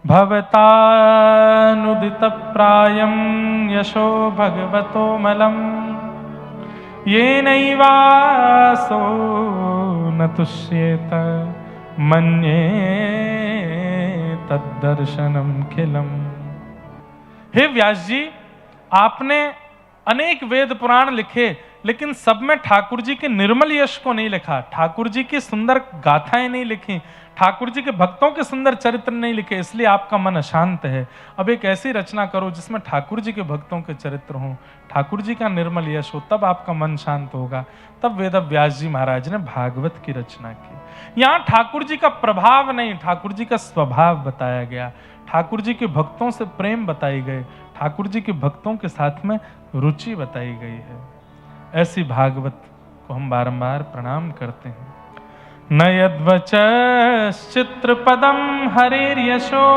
भवतानुदित प्रायम यशो भगवतो मलम ये नैवासो न तुष्येत मन्ये तद्दर्शनम खिलम। हे व्यास जी, आपने अनेक वेद पुराण लिखे, लेकिन सब में ठाकुर जी के निर्मल यश को नहीं लिखा, ठाकुर जी की सुंदर गाथाएं नहीं लिखी, ठाकुर जी के भक्तों के सुंदर चरित्र नहीं लिखे, इसलिए आपका मन अशांत है। अब एक ऐसी रचना करो जिसमें ठाकुर जी के भक्तों के चरित्र हों, ठाकुर जी का निर्मल यश हो, तब आपका मन शांत होगा। तब वेद व्यास जी महाराज ने भागवत की रचना की। यहाँ ठाकुर जी का प्रभाव नहीं, ठाकुर जी का स्वभाव बताया गया, ठाकुर जी के भक्तों से प्रेम बताई गए, ठाकुर जी के भक्तों के साथ में रुचि बताई गई है। ऐसी भागवत को हम बारंबार प्रणाम करते हैं। न यद्वचश्चित्र पदम हरेर्यशो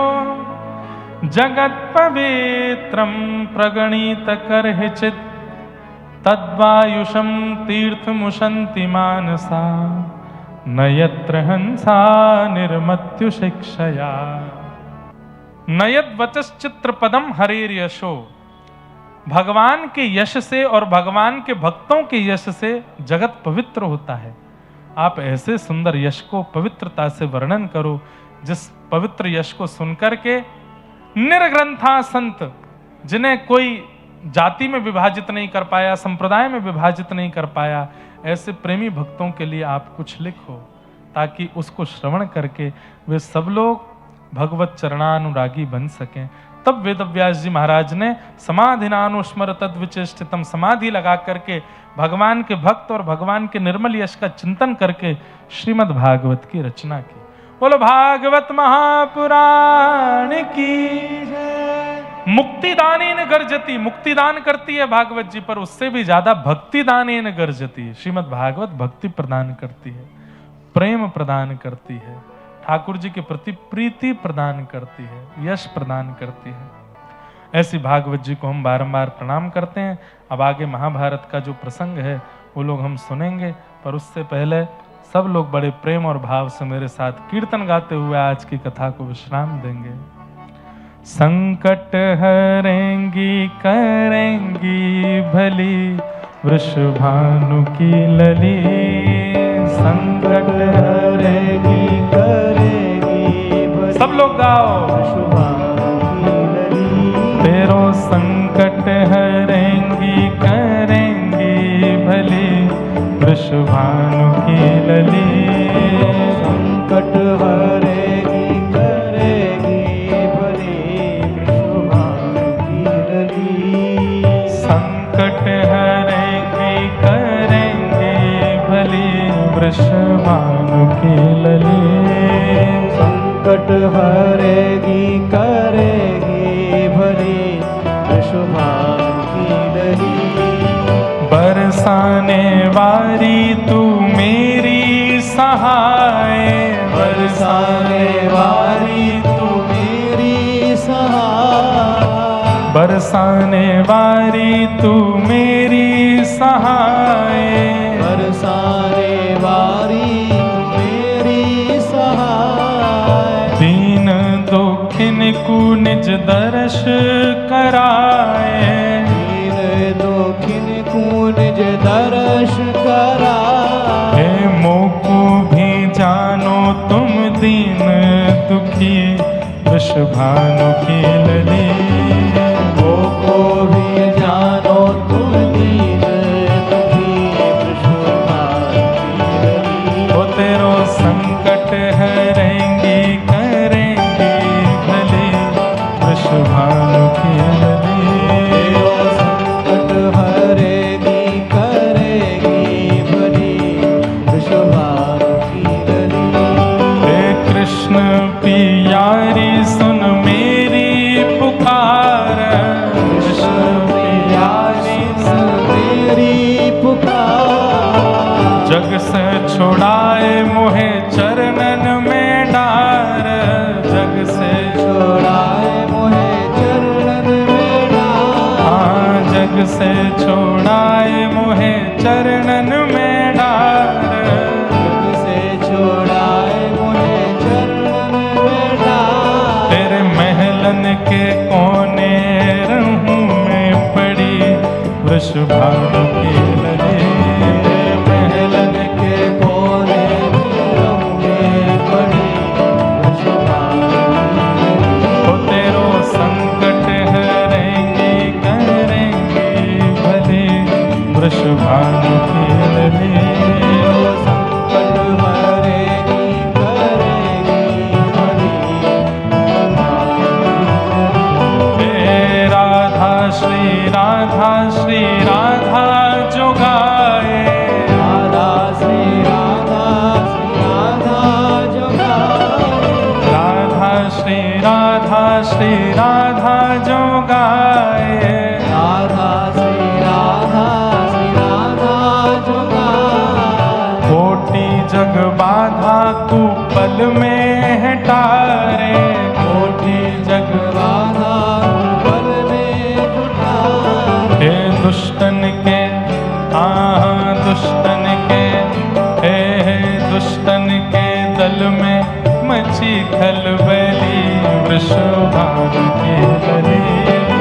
जगत पवित्रम प्रगणित करहिचित तद्वायुषम तीर्थमुशन्ति मानसा न यत्र हंसा निर्मत्यु शिक्षया। न यद्वचश्चित्र पदम हरेर्यशो, भगवान के यश से और भगवान के भक्तों के यश से जगत पवित्र होता है। आप ऐसे सुंदर यश को पवित्रता से वर्णन करो, जिस पवित्र यश को सुनकर के निर्ग्रंथा संत, जिन्हें कोई जाति में विभाजित नहीं कर पाया, संप्रदाय में विभाजित नहीं कर पाया, ऐसे प्रेमी भक्तों के लिए आप कुछ लिखो, ताकि उसको श्रवण करके वे सब लोग भगवत चरणानुरागी बन सकें। तब वेदव्यास जी महाराज ने समाधिनानुस्मर तद्विचेष्टितम, समाधि लगा करके भगवान के भक्त और भगवान के निर्मल यश का चिंतन करके श्रीमद् भागवत की रचना की। बोलो भागवत महापुराण की जय। मुक्तिदानेन गर्जति, मुक्तिदान करती है भागवत जी, पर उससे भी ज्यादा भक्तिदानेन गर्जति। श्रीमद् भागवत भक्ति प्रदान करती है, प्रेम प्रदान करती है, ठाकुर जी के प्रति प्रीति प्रदान करती है, यश प्रदान करती है। ऐसी भागवत जी को हम बारंबार प्रणाम करते हैं। अब आगे महाभारत का जो प्रसंग है वो लोग हम सुनेंगे, पर उससे पहले सब लोग बड़े प्रेम और भाव से मेरे साथ कीर्तन गाते हुए आज की कथा को विश्राम देंगे। संकट हरेंगी करेंगी भली वृषभानु की लली, संकट हरेगी करेगी भली, सब लोग गाओ, वृषभानु की लली, तेरो संकट हरेंगी करेंगी भली वृषभानु की लली, संकट हरेगी करेगी भली वृषभानु की लली, संकट हरेगी करेंगी भली वृषभानु की लली, संकट हरेगी करेगी भली वृषभानु की लली, बरसाने वारी तू मेरी सहाय, बरसाने वारी तू मेरी सहाय, बरसाने वारी तू मेरी सहाय, बरसाने वारी तू मेरी सहाय, दीन दुखिन को निज दर्श कराए, दीन दुखिन को निज दर्श कराए, हे मोको भी जानो तुम दीन दुखी वृषभानु की लली, मोको भी जानो तुम दीन दुखी वृषभानु की लली, ओ तेरो संकट हरेंगी करेंगी भली वृषभानु की लली, तेरो संकट हरेगी करेगी भली वृषभानु की लली, हे कृष्ण पियारी सुन मेरी पुकार, कृष्ण पियारी सुन मेरी पुकार, जग से छुड़ाए मोहे चरणन में डार, जग से छुड़ाए मोहे चरणन में डार, हाँ जग से छोड़ाए मोहे चरणन में डार, जग से छोड़ाए मोहे चरणन में डार। तेरे महलन के कोने रहूं मैं पड़ी वृषभानु की लड़ी, तेरे महलन के कोने रहूं मैं पड़ी वृषभानु की लड़ी। ओ तेरो संकट हरेंगी करेंगी भले वृषभानु की लड़ी, तेरो संकट हरेगी करेगी भली वृषभानु की लड़ी। हे राधा श्री राधा श्री राधा जो गाए, राधा श्री राधा श्री राधा जो गाए। राधा श्री राधा श्री राधा जो गाए, राधा श्री राधा श्री राधा जो गाए। कोटि जग बाधा कुपल में हटारे, कोटि जग बाधा बल में जुटाए। हे दुष्टन के दुष्टन के हे दुष्टन के दल में मची खलबली वृषभानु की लड़ी,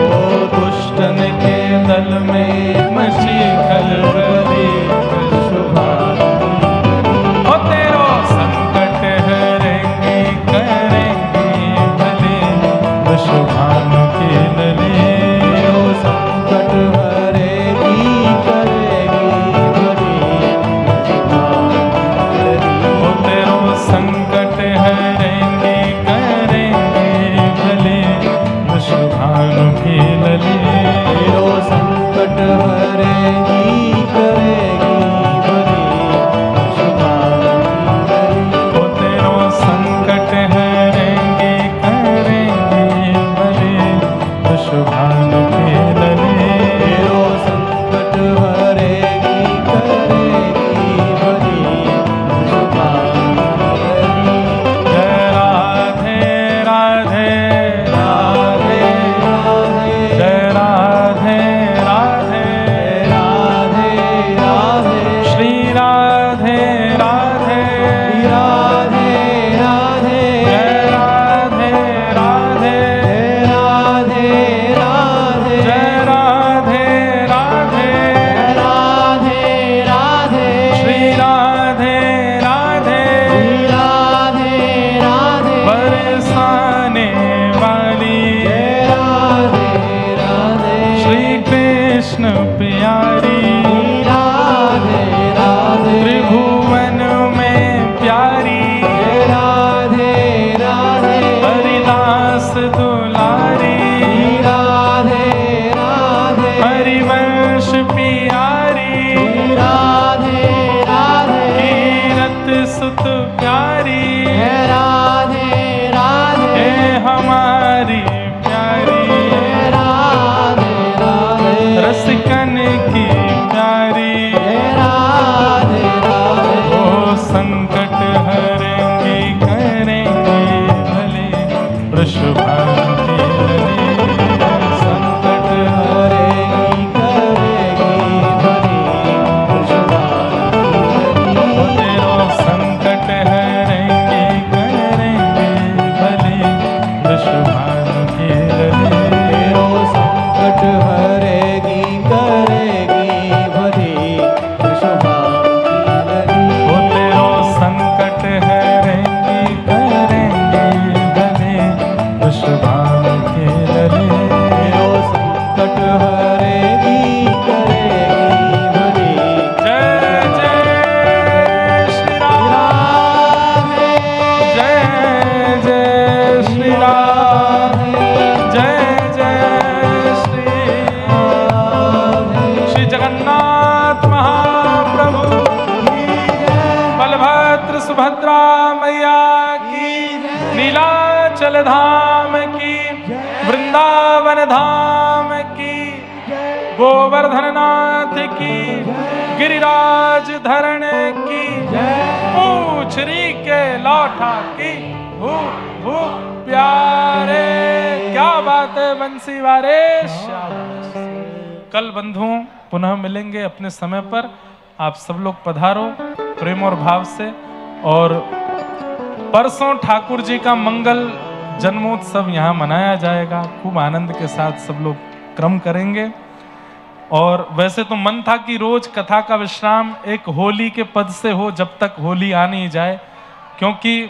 ओ दुष्टन के दल में मची खलबली वृषभानु की लड़ी। ओ तेरो संकट हरेंगी करेंगी भले वृषभानु की लड़ी, तेरो संकट हरेगी करेगी भली वृषभानु की लड़ी। ओ तेरो संकट हरेंगी करेंगी भले वृषभानु की लड़ी, तेरो संकट हरेगी करेगी भली वृषभानु की लड़ी। ओ तेरो संकट हरेंगी करेंगी भले वृषभानु की लड़ी, तेरो संकट हरेगी करेगी भली वृषभानु की लड़ी। जय राधे राधे राधे राधे जय राधे राधे राधे राधे श्री राधे राधे राधे राधे जय राधे राधे राधे राधे जय राधे राधे राधे राधे श्री राधे राधे राधे राधे बरसाने वाली राधे राधे श्री कृष्ण प्यारी राधे राधे त्रिभुवन में प्यारी राधे राधे हरिदास दुलारी राधे राधे हरिवंश प्यारी राधे राधे कीरत सुत प्यारी राधे राधे हे हमारी प्यारी राधे राधे रसिकन की प्यारी राधे राधे ओ संकट हरेंगी करेंगी भले वृषभानु की लड़ी, संकट हरेगी करेगी भली वृषभानु की लड़ी। ओ तेरो संकट हरेंगी करेंगी भले वृषभानु की लड़ी, तेरो संकट हरेगी करेगी भली वृषभानु की लड़ी। ओ तेरो संकट हरेंगी करेंगी भले वृषभानु की लड़ी, तेरो संकट हरेगी करेगी भली। जय जय श्री राम राधे जय जय श्री राम जय जय श्री जगन्नाथ महाप्रभु बलभद्र सुभद्रा मैया की, नीलाचल धाम की, वृंदावन धाम की, गोवर्धन नाथ की, गिरिराज धरण की, पूछरी के लौठा की, हु हु प्यारे, क्या बात है बंसी वारे, शाबाश। कल बंधुओं पुनः मिलेंगे अपने समय पर। आप सब लोग पधारो प्रेम और भाव से। और परसों ठाकुर जी का मंगल जन्मोत्सव यहाँ मनाया जाएगा। खूब आनंद के साथ सब लोग क्रम करेंगे। और वैसे तो मन था कि रोज कथा का विश्राम एक होली के पद से हो, जब तक होली आ नहीं जाए, क्योंकि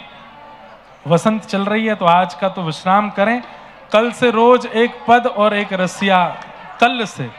वसंत चल रही है, तो आज का तो विश्राम करें। कल से रोज एक पद और एक रसिया, कल से